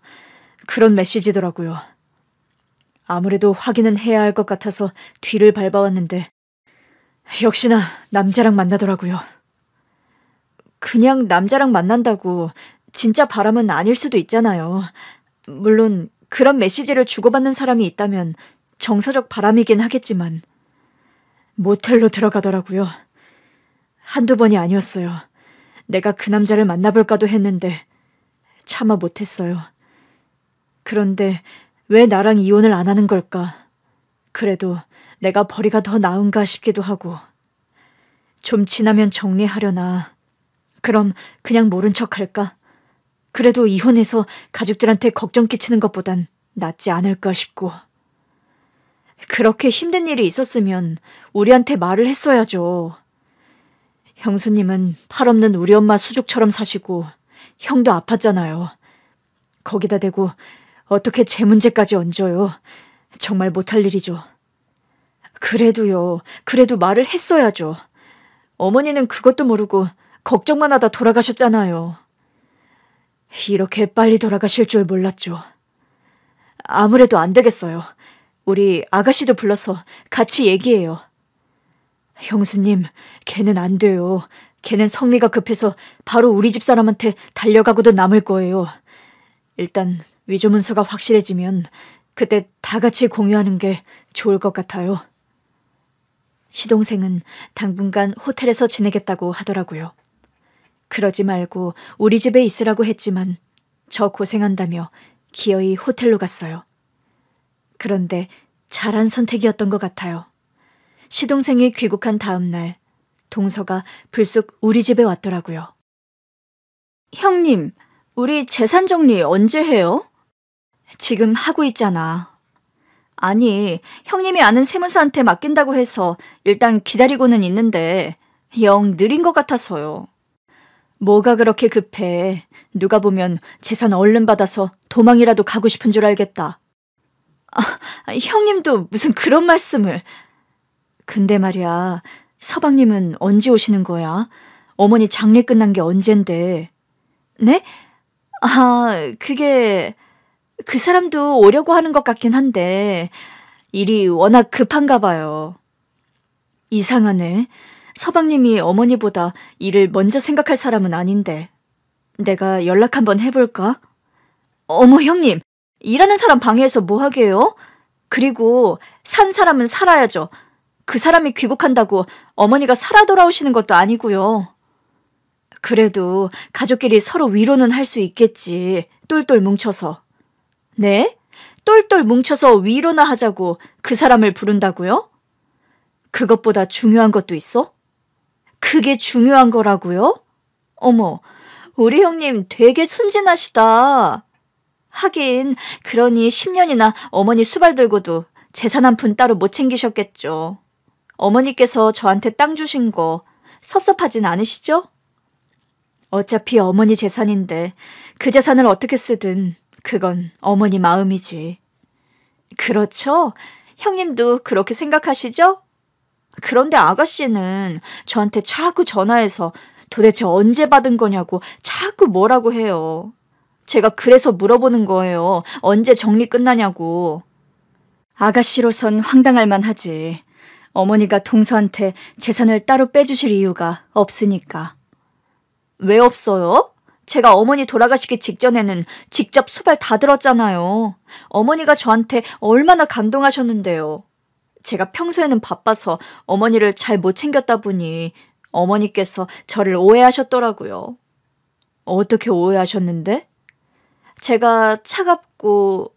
그런 메시지더라고요. 아무래도 확인은 해야 할 것 같아서 뒤를 밟아왔는데 역시나 남자랑 만나더라고요. 그냥 남자랑 만난다고 진짜 바람은 아닐 수도 있잖아요. 물론 그런 메시지를 주고받는 사람이 있다면 정서적 바람이긴 하겠지만 모텔로 들어가더라고요. 한두 번이 아니었어요. 내가 그 남자를 만나볼까도 했는데 차마 못했어요. 그런데 왜 나랑 이혼을 안 하는 걸까? 그래도 내가 벌이가 더 나은가 싶기도 하고. 좀 지나면 정리하려나. 그럼 그냥 모른 척 할까? 그래도 이혼해서 가족들한테 걱정 끼치는 것보단 낫지 않을까 싶고. 그렇게 힘든 일이 있었으면 우리한테 말을 했어야죠. 형수님은 팔 없는 우리 엄마 수족처럼 사시고 형도 아팠잖아요. 거기다 대고 어떻게 제 문제까지 얹어요. 정말 못할 일이죠. 그래도 말을 했어야죠. 어머니는 그것도 모르고 걱정만 하다 돌아가셨잖아요. 이렇게 빨리 돌아가실 줄 몰랐죠. 아무래도 안 되겠어요. 우리 아가씨도 불러서 같이 얘기해요. 형수님, 걔는 안 돼요. 걔는 성미가 급해서 바로 우리 집 사람한테 달려가고도 남을 거예요. 일단 위조 문서가 확실해지면 그때 다 같이 공유하는 게 좋을 것 같아요. 시동생은 당분간 호텔에서 지내겠다고 하더라고요. 그러지 말고 우리 집에 있으라고 했지만 저 고생한다며 기어이 호텔로 갔어요. 그런데 잘한 선택이었던 것 같아요. 시동생이 귀국한 다음 날 동서가 불쑥 우리 집에 왔더라고요. 형님, 우리 재산 정리 언제 해요? 지금 하고 있잖아. 아니, 형님이 아는 세무사한테 맡긴다고 해서 일단 기다리고는 있는데 영 느린 것 같아서요. 뭐가 그렇게 급해. 누가 보면 재산 얼른 받아서 도망이라도 가고 싶은 줄 알겠다. 형님도 무슨 그런 말씀을. 근데 말이야, 서방님은 언제 오시는 거야? 어머니 장례 끝난 게 언젠데. 네? 그게 그 사람도 오려고 하는 것 같긴 한데 일이 워낙 급한가 봐요. 이상하네. 서방님이 어머니보다 일을 먼저 생각할 사람은 아닌데. 내가 연락 한번 해볼까? 어머 형님, 일하는 사람 방해해서 뭐 하게요? 그리고 산 사람은 살아야죠. 그 사람이 귀국한다고 어머니가 살아 돌아오시는 것도 아니고요. 그래도 가족끼리 서로 위로는 할 수 있겠지. 똘똘 뭉쳐서. 네? 똘똘 뭉쳐서 위로나 하자고 그 사람을 부른다고요? 그것보다 중요한 것도 있어? 그게 중요한 거라고요? 어머, 우리 형님 되게 순진하시다. 하긴 그러니 10년이나 어머니 수발 들고도 재산 한 푼 따로 못 챙기셨겠죠. 어머니께서 저한테 땅 주신 거 섭섭하진 않으시죠? 어차피 어머니 재산인데 그 재산을 어떻게 쓰든 그건 어머니 마음이지. 그렇죠? 형님도 그렇게 생각하시죠? 그런데 아가씨는 저한테 자꾸 전화해서 도대체 언제 받은 거냐고 자꾸 뭐라고 해요. 제가 그래서 물어보는 거예요. 언제 정리 끝나냐고. 아가씨로선 황당할 만하지. 어머니가 동서한테 재산을 따로 빼주실 이유가 없으니까. 왜 없어요? 제가 어머니 돌아가시기 직전에는 직접 수발 다 들었잖아요. 어머니가 저한테 얼마나 감동하셨는데요. 제가 평소에는 바빠서 어머니를 잘 못 챙겼다 보니 어머니께서 저를 오해하셨더라고요. 어떻게 오해하셨는데? 제가 차갑고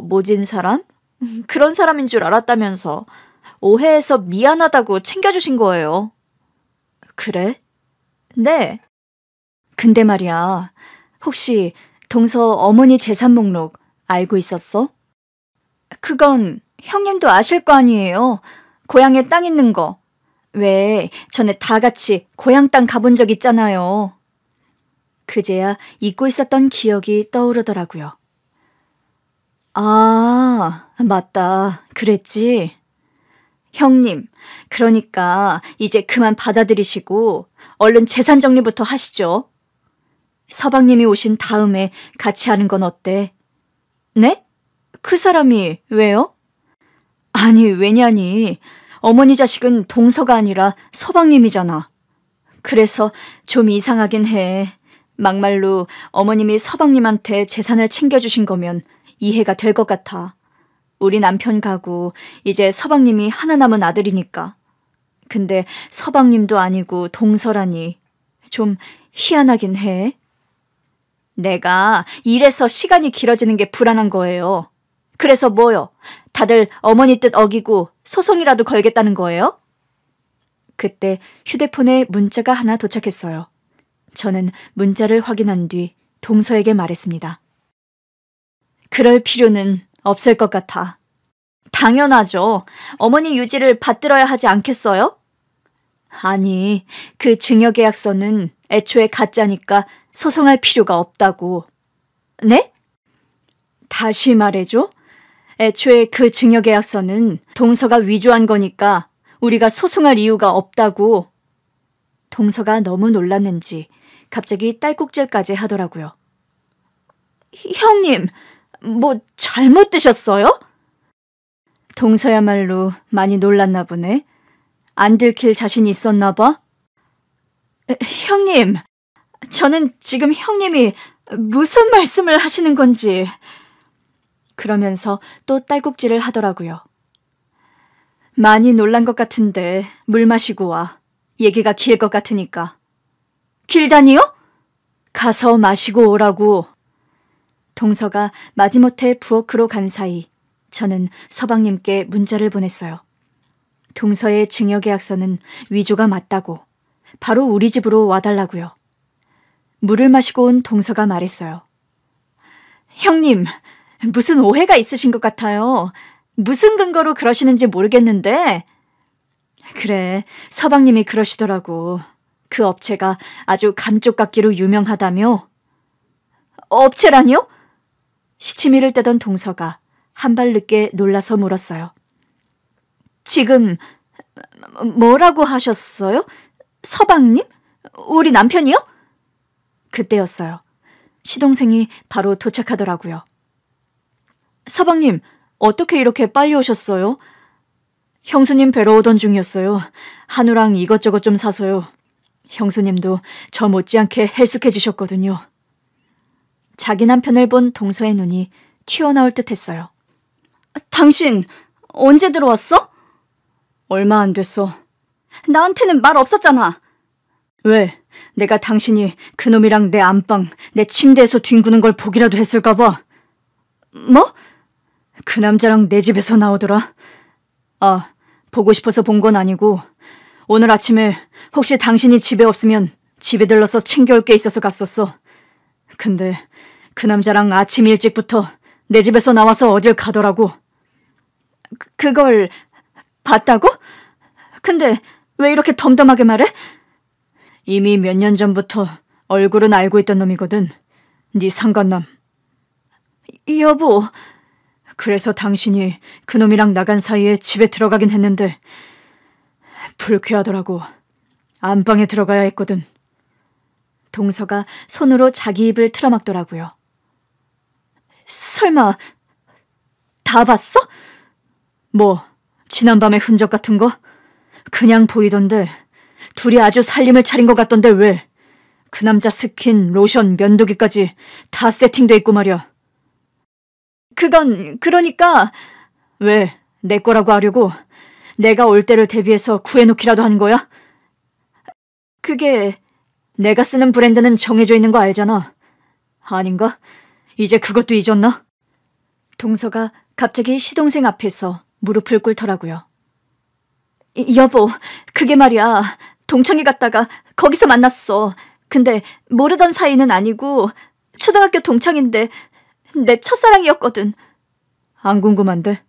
모진 사람? 그런 사람인 줄 알았다면서 오해해서 미안하다고 챙겨주신 거예요. 그래? 네. 근데 말이야, 혹시 동서 어머니 재산 목록 알고 있었어? 그건 형님도 아실 거 아니에요. 고향에 땅 있는 거. 왜 전에 다 같이 고향 땅 가본 적 있잖아요. 그제야 잊고 있었던 기억이 떠오르더라고요. 맞다. 그랬지. 형님, 그러니까 이제 그만 받아들이시고 얼른 재산 정리부터 하시죠. 서방님이 오신 다음에 같이 하는 건 어때? 네? 그 사람이 왜요? 아니, 왜냐니. 어머니 자식은 동서가 아니라 서방님이잖아. 그래서 좀 이상하긴 해. 막말로 어머님이 서방님한테 재산을 챙겨주신 거면 이해가 될 것 같아. 우리 남편 가구 이제 서방님이 하나 남은 아들이니까. 근데 서방님도 아니고 동서라니 좀 희한하긴 해. 내가 일해서 시간이 길어지는 게 불안한 거예요. 그래서 뭐요? 다들 어머니 뜻 어기고 소송이라도 걸겠다는 거예요? 그때 휴대폰에 문자가 하나 도착했어요. 저는 문자를 확인한 뒤 동서에게 말했습니다. 그럴 필요는 없을 것 같아. 당연하죠. 어머니 유지를 받들어야 하지 않겠어요? 아니, 그 증여계약서는 애초에 가짜니까 소송할 필요가 없다고. 네? 다시 말해줘. 애초에 그 증여계약서는 동서가 위조한 거니까 우리가 소송할 이유가 없다고. 동서가 너무 놀랐는지 갑자기 딸꾹질까지 하더라고요. 형님, 뭐 잘못 드셨어요? 동서야말로 많이 놀랐나 보네. 안 들킬 자신이 있었나 봐. 형님, 저는 지금 형님이 무슨 말씀을 하시는 건지. 그러면서 또 딸꾹질을 하더라고요. 많이 놀란 것 같은데 물 마시고 와. 얘기가 길 것 같으니까. 길다니요? 가서 마시고 오라고. 동서가 마지못해 부엌으로 간 사이 저는 서방님께 문자를 보냈어요. 동서의 증여계약서는 위조가 맞다고 바로 우리 집으로 와달라고요. 물을 마시고 온 동서가 말했어요. 형님, 무슨 오해가 있으신 것 같아요. 무슨 근거로 그러시는지 모르겠는데. 그래, 서방님이 그러시더라고. 그 업체가 아주 감쪽같기로 유명하다며. 업체라니요? 시치미를 떼던 동서가 한 발 늦게 놀라서 물었어요. 지금 뭐라고 하셨어요? 서방님? 우리 남편이요? 그때였어요. 시동생이 바로 도착하더라고요. 서방님, 어떻게 이렇게 빨리 오셨어요? 형수님 뵈러 오던 중이었어요. 한우랑 이것저것 좀 사서요. 형수님도 저 못지않게 헬쑥해지셨거든요. 자기 남편을 본 동서의 눈이 튀어나올 듯 했어요. 당신 언제 들어왔어? 얼마 안 됐어. 나한테는 말 없었잖아. 왜? 내가 당신이 그놈이랑 내 안방, 내 침대에서 뒹구는 걸 보기라도 했을까 봐. 뭐? 그 남자랑 내 집에서 나오더라. 아, 보고 싶어서 본 건 아니고 오늘 아침에 혹시 당신이 집에 없으면 집에 들러서 챙겨올 게 있어서 갔었어. 근데 그 남자랑 아침 일찍부터 내 집에서 나와서 어딜 가더라고. 그걸 봤다고? 근데 왜 이렇게 덤덤하게 말해? 이미 몇 년 전부터 얼굴은 알고 있던 놈이거든. 네 상간남. 여보. 그래서 당신이 그놈이랑 나간 사이에 집에 들어가긴 했는데 불쾌하더라고. 안방에 들어가야 했거든. 동서가 손으로 자기 입을 틀어막더라고요. 설마 다 봤어? 뭐, 지난밤의 흔적 같은 거? 그냥 보이던데 둘이 아주 살림을 차린 것 같던데 왜? 그 남자 스킨, 로션, 면도기까지 다 세팅돼 있고 말이야. 그건 그러니까 왜 내 거라고 하려고? 내가 올 때를 대비해서 구해놓기라도 한 거야? 그게 내가 쓰는 브랜드는 정해져 있는 거 알잖아. 아닌가? 이제 그것도 잊었나? 동서가 갑자기 시동생 앞에서 무릎을 꿇더라고요. 여보, 그게 말이야. 동창회 갔다가 거기서 만났어. 근데 모르던 사이는 아니고 초등학교 동창인데 내 첫사랑이었거든. 안 궁금한데?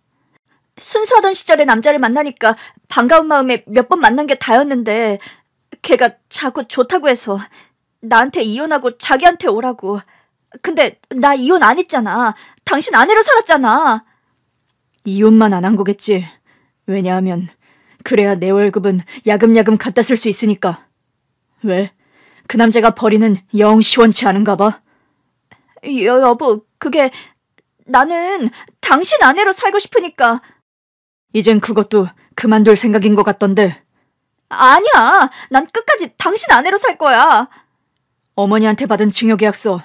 순수하던 시절에 남자를 만나니까 반가운 마음에 몇 번 만난 게 다였는데 걔가 자꾸 좋다고 해서 나한테 이혼하고 자기한테 오라고. 근데 나 이혼 안 했잖아. 당신 아내로 살았잖아. 이혼만 안 한 거겠지. 왜냐하면 그래야 내 월급은 야금야금 갖다 쓸 수 있으니까. 왜? 그 남자가 벌이는 영 시원치 않은가 봐. 여보, 그게 나는 당신 아내로 살고 싶으니까. 이젠 그것도 그만둘 생각인 것 같던데. 아니야. 난 끝까지 당신 아내로 살 거야. 어머니한테 받은 증여계약서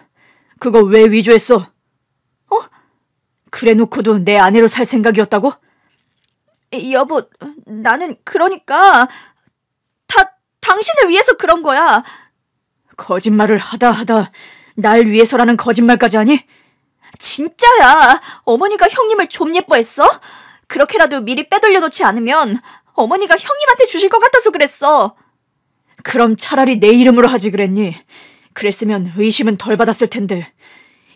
그거 왜 위조했어? 어? 그래놓고도 내 아내로 살 생각이었다고? 여보, 나는 그러니까 다 당신을 위해서 그런 거야. 거짓말을 하다 날 위해서라는 거짓말까지 하니? 진짜야. 어머니가 형님을 좀 예뻐했어? 그렇게라도 미리 빼돌려 놓지 않으면 어머니가 형님한테 주실 것 같아서 그랬어. 그럼 차라리 내 이름으로 하지 그랬니? 그랬으면 의심은 덜 받았을 텐데.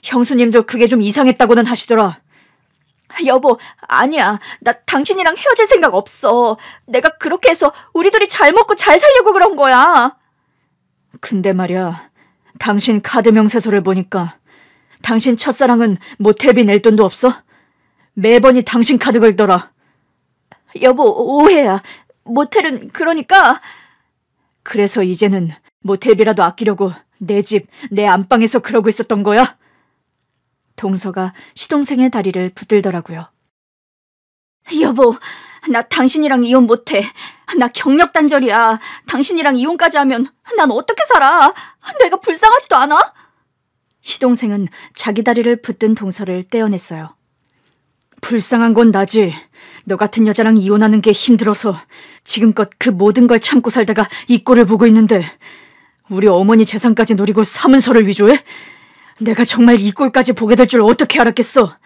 형수님도 그게 좀 이상했다고는 하시더라. 여보, 아니야. 나 당신이랑 헤어질 생각 없어. 내가 그렇게 해서 우리 둘이 잘 먹고 잘 살려고 그런 거야. 근데 말이야, 당신 카드 명세서를 보니까 당신 첫사랑은 모텔비 낼 돈도 없어? 매번이 당신 카드 걸더라. 여보, 오해야. 모텔은 그러니까. 그래서 이제는 모텔비라도 아끼려고 내 집, 내 안방에서 그러고 있었던 거야? 동서가 시동생의 다리를 붙들더라고요. 여보, 나 당신이랑 이혼 못해. 나 경력 단절이야. 당신이랑 이혼까지 하면 난 어떻게 살아? 내가 불쌍하지도 않아? 시동생은 자기 다리를 붙든 동서를 떼어냈어요. 불쌍한 건 나지. 너 같은 여자랑 이혼하는 게 힘들어서 지금껏 그 모든 걸 참고 살다가 이 꼴을 보고 있는데 우리 어머니 재산까지 노리고 사문서를 위조해? 내가 정말 이 꼴까지 보게 될 줄 어떻게 알았겠어.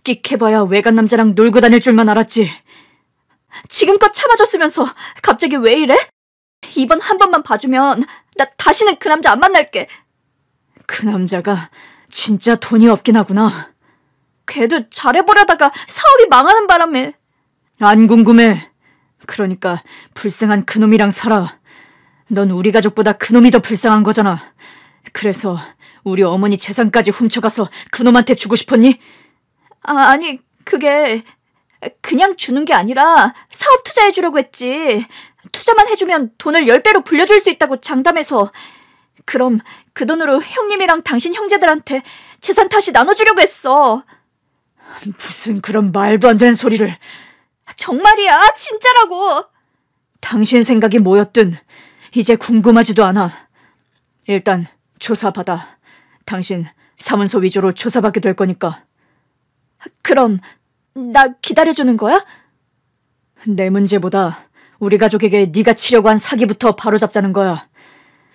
끽해봐야 외간 남자랑 놀고 다닐 줄만 알았지. 지금껏 참아줬으면서 갑자기 왜 이래? 이번 한 번만 봐주면 나 다시는 그 남자 안 만날게. 그 남자가 진짜 돈이 없긴 하구나. 걔도 잘해보려다가 사업이 망하는 바람에. 안 궁금해. 그러니까 불쌍한 그놈이랑 살아. 넌 우리 가족보다 그놈이 더 불쌍한 거잖아. 그래서 우리 어머니 재산까지 훔쳐가서 그놈한테 주고 싶었니? 아니, 그게 그냥 주는 게 아니라 사업 투자해주려고 했지. 투자만 해주면 돈을 10배로 불려줄 수 있다고 장담해서. 그럼 그 돈으로 형님이랑 당신 형제들한테 재산 다시 나눠주려고 했어. 무슨 그런 말도 안 되는 소리를. 정말이야, 진짜라고. 당신 생각이 뭐였든 이제 궁금하지도 않아. 일단 조사받아. 당신 사문서 위조로 조사받게 될 거니까. 그럼 나 기다려주는 거야? 내 문제보다 우리 가족에게 네가 치려고 한 사기부터 바로잡자는 거야.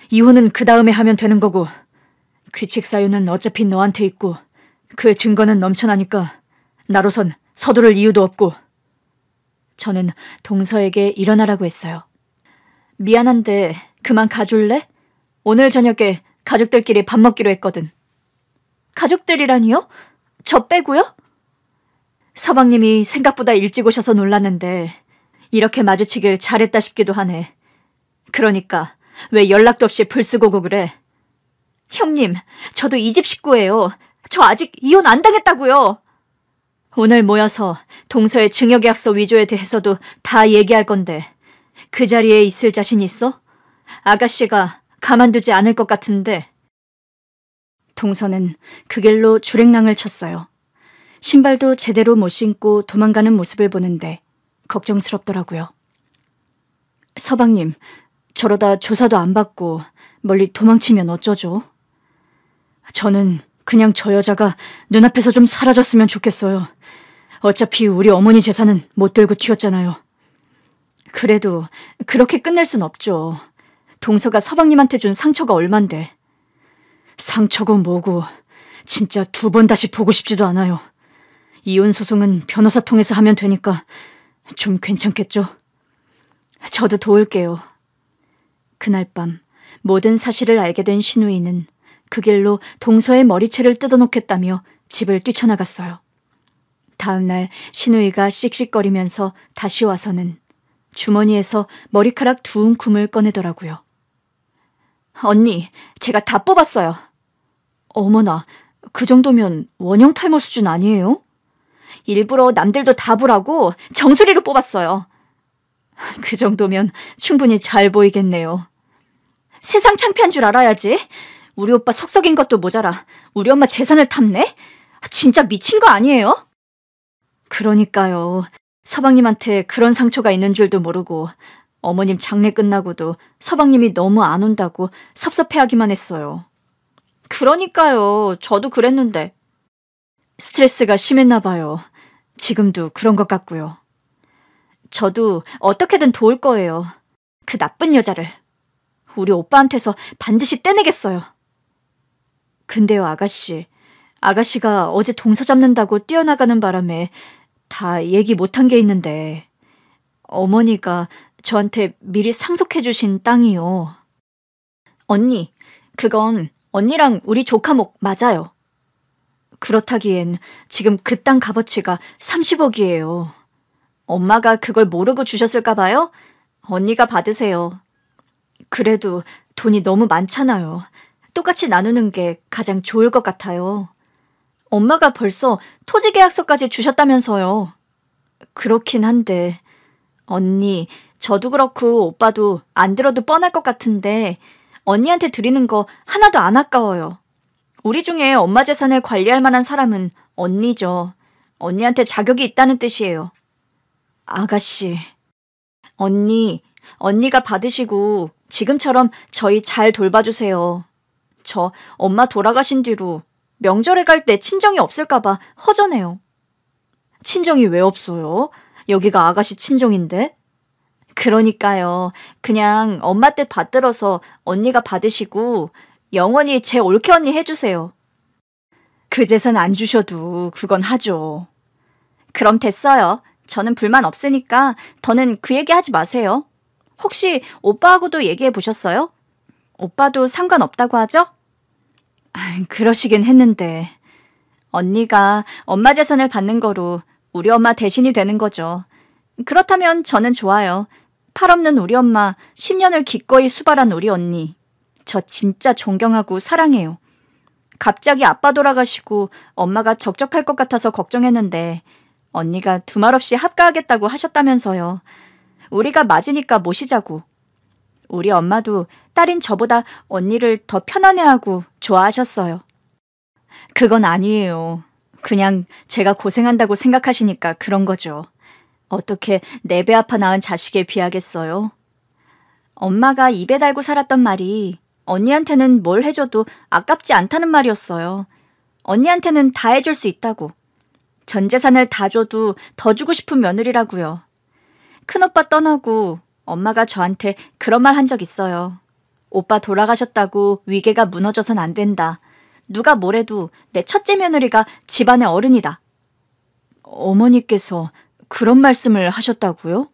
이혼은 그 다음에 하면 되는 거고 귀책 사유는 어차피 너한테 있고 그 증거는 넘쳐나니까 나로선 서두를 이유도 없고. 저는 동서에게 일어나라고 했어요. 미안한데 그만 가줄래? 오늘 저녁에 가족들끼리 밥 먹기로 했거든. 가족들이라니요? 저 빼고요? 서방님이 생각보다 일찍 오셔서 놀랐는데 이렇게 마주치길 잘했다 싶기도 하네. 그러니까 왜 연락도 없이 불 쓰고 오고 그래? 형님, 저도 이 집 식구예요. 저 아직 이혼 안 당했다고요. 오늘 모여서 동서의 증여계약서 위조에 대해서도 다 얘기할 건데 그 자리에 있을 자신 있어? 아가씨가 가만두지 않을 것 같은데. 동서는 그 길로 주랭랑을 쳤어요. 신발도 제대로 못 신고 도망가는 모습을 보는데 걱정스럽더라고요. 서방님, 저러다 조사도 안 받고 멀리 도망치면 어쩌죠? 저는 그냥 저 여자가 눈앞에서 좀 사라졌으면 좋겠어요. 어차피 우리 어머니 재산은 못 들고 튀었잖아요. 그래도 그렇게 끝낼 순 없죠. 동서가 서방님한테 준 상처가 얼만데. 상처고 뭐고 진짜 2번 다시 보고 싶지도 않아요. 이혼 소송은 변호사 통해서 하면 되니까 좀 괜찮겠죠? 저도 도울게요. 그날 밤 모든 사실을 알게 된 신우이는 그 길로 동서의 머리채를 뜯어놓겠다며 집을 뛰쳐나갔어요. 다음 날 신우이가 씩씩거리면서 다시 와서는 주머니에서 머리카락 2움큼을 꺼내더라고요. 언니, 제가 다 뽑았어요. 어머나, 그 정도면 원형 탈모 수준 아니에요? 일부러 남들도 다 보라고 정수리로 뽑았어요. 그 정도면 충분히 잘 보이겠네요. 세상 창피한 줄 알아야지. 우리 오빠 속 썩인 것도 모자라 우리 엄마 재산을 탐내? 진짜 미친 거 아니에요? 그러니까요. 서방님한테 그런 상처가 있는 줄도 모르고 어머님 장례 끝나고도 서방님이 너무 안 온다고 섭섭해하기만 했어요. 그러니까요. 저도 그랬는데. 스트레스가 심했나 봐요. 지금도 그런 것 같고요. 저도 어떻게든 도울 거예요. 그 나쁜 여자를. 우리 오빠한테서 반드시 떼내겠어요. 근데요, 아가씨. 아가씨가 어제 동서 잡는다고 뛰어나가는 바람에 다 얘기 못한 게 있는데 어머니가 저한테 미리 상속해 주신 땅이요. 언니, 그건 언니랑 우리 조카목 맞아요. 그렇다기엔 지금 그 땅 값어치가 30억이에요. 엄마가 그걸 모르고 주셨을까 봐요? 언니가 받으세요. 그래도 돈이 너무 많잖아요. 똑같이 나누는 게 가장 좋을 것 같아요. 엄마가 벌써 토지 계약서까지 주셨다면서요. 그렇긴 한데 언니, 저도 그렇고 오빠도 안 들어도 뻔할 것 같은데 언니한테 드리는 거 하나도 안 아까워요. 우리 중에 엄마 재산을 관리할 만한 사람은 언니죠. 언니한테 자격이 있다는 뜻이에요. 아가씨. 언니, 언니가 받으시고 지금처럼 저희 잘 돌봐주세요. 저 엄마 돌아가신 뒤로 명절에 갈 때 친정이 없을까 봐 허전해요. 친정이 왜 없어요? 여기가 아가씨 친정인데? 그러니까요. 그냥 엄마 뜻 받들어서 언니가 받으시고 영원히 제 올케 언니 해주세요. 그 재산 안 주셔도 그건 하죠. 그럼 됐어요. 저는 불만 없으니까 더는 그 얘기 하지 마세요. 혹시 오빠하고도 얘기해 보셨어요? 오빠도 상관없다고 하죠? 그러시긴 했는데 언니가 엄마 재산을 받는 거로 우리 엄마 대신이 되는 거죠. 그렇다면 저는 좋아요. 팔 없는 우리 엄마, 10년을 기꺼이 수발한 우리 언니. 저 진짜 존경하고 사랑해요. 갑자기 아빠 돌아가시고 엄마가 적적할 것 같아서 걱정했는데 언니가 두말 없이 합가하겠다고 하셨다면서요. 우리가 맞으니까 모시자고. 우리 엄마도 딸인 저보다 언니를 더 편안해하고 좋아하셨어요. 그건 아니에요. 그냥 제가 고생한다고 생각하시니까 그런 거죠. 어떻게 네 배 아파 낳은 자식에 비하겠어요? 엄마가 입에 달고 살았던 말이 언니한테는 뭘 해줘도 아깝지 않다는 말이었어요. 언니한테는 다 해줄 수 있다고. 전 재산을 다 줘도 더 주고 싶은 며느리라고요. 큰오빠 떠나고 엄마가 저한테 그런 말 한 적 있어요. 오빠 돌아가셨다고 위계가 무너져선 안 된다. 누가 뭐래도 내 첫째 며느리가 집안의 어른이다. 어머니께서 그런 말씀을 하셨다고요?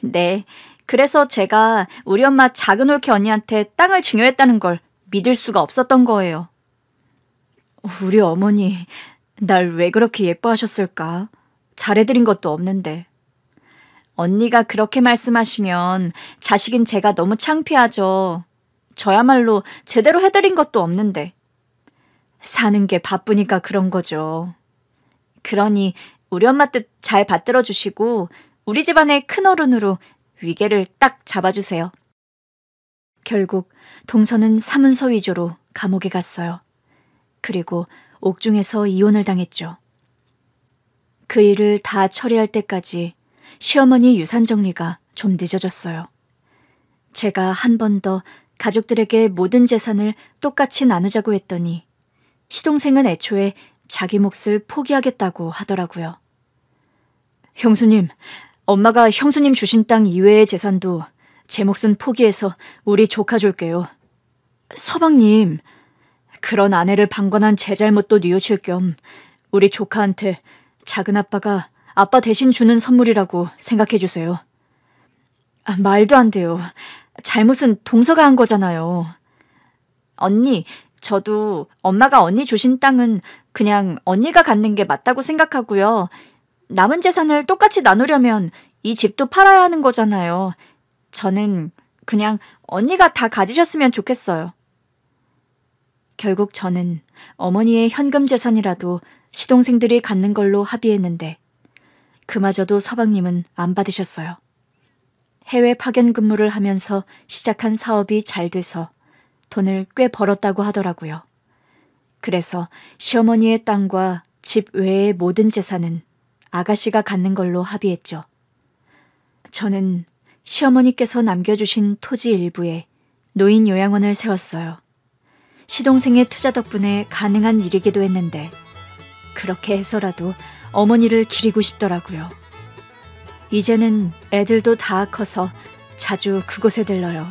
네. 그래서 제가 우리 엄마 작은 올케 언니한테 땅을 증여했다는 걸 믿을 수가 없었던 거예요. 우리 어머니, 날 왜 그렇게 예뻐하셨을까? 잘해드린 것도 없는데. 언니가 그렇게 말씀하시면 자식인 제가 너무 창피하죠. 저야말로 제대로 해드린 것도 없는데. 사는 게 바쁘니까 그런 거죠. 그러니 우리 엄마 뜻 잘 받들어 주시고 우리 집안의 큰어른으로 위계를 딱 잡아주세요. 결국 동서는 사문서 위조로 감옥에 갔어요. 그리고 옥중에서 이혼을 당했죠. 그 일을 다 처리할 때까지 시어머니 유산 정리가 좀 늦어졌어요. 제가 한 번 더 가족들에게 모든 재산을 똑같이 나누자고 했더니 시동생은 애초에 자기 몫을 포기하겠다고 하더라고요. 형수님, 엄마가 형수님 주신 땅 이외의 재산도 제 몫은 포기해서 우리 조카 줄게요. 서방님, 그런 아내를 방관한 제 잘못도 뉘우칠 겸 우리 조카한테 작은 아빠가 아빠 대신 주는 선물이라고 생각해 주세요. 말도 안 돼요. 잘못은 동서가 한 거잖아요. 언니, 저도 엄마가 언니 주신 땅은 그냥 언니가 갖는 게 맞다고 생각하고요. 남은 재산을 똑같이 나누려면 이 집도 팔아야 하는 거잖아요. 저는 그냥 언니가 다 가지셨으면 좋겠어요. 결국 저는 어머니의 현금 재산이라도 시동생들이 갖는 걸로 합의했는데 그마저도 서방님은 안 받으셨어요. 해외 파견 근무를 하면서 시작한 사업이 잘 돼서 돈을 꽤 벌었다고 하더라고요. 그래서 시어머니의 땅과 집 외의 모든 재산은 아가씨가 갖는 걸로 합의했죠. 저는 시어머니께서 남겨주신 토지 일부에 노인 요양원을 세웠어요. 시동생의 투자 덕분에 가능한 일이기도 했는데 그렇게 해서라도 어머니를 기리고 싶더라고요. 이제는 애들도 다 커서 자주 그곳에 들러요.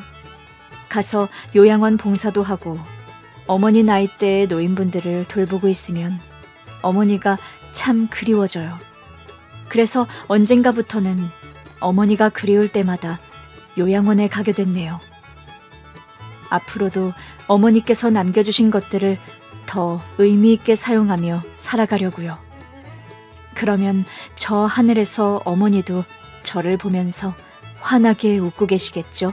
가서 요양원 봉사도 하고 어머니 나이대의 노인분들을 돌보고 있으면 어머니가 참 그리워져요. 그래서 언젠가부터는 어머니가 그리울 때마다 요양원에 가게 됐네요. 앞으로도 어머니께서 남겨주신 것들을 더 의미 있게 사용하며 살아가려고요. 그러면 저 하늘에서 어머니도 저를 보면서 환하게 웃고 계시겠죠?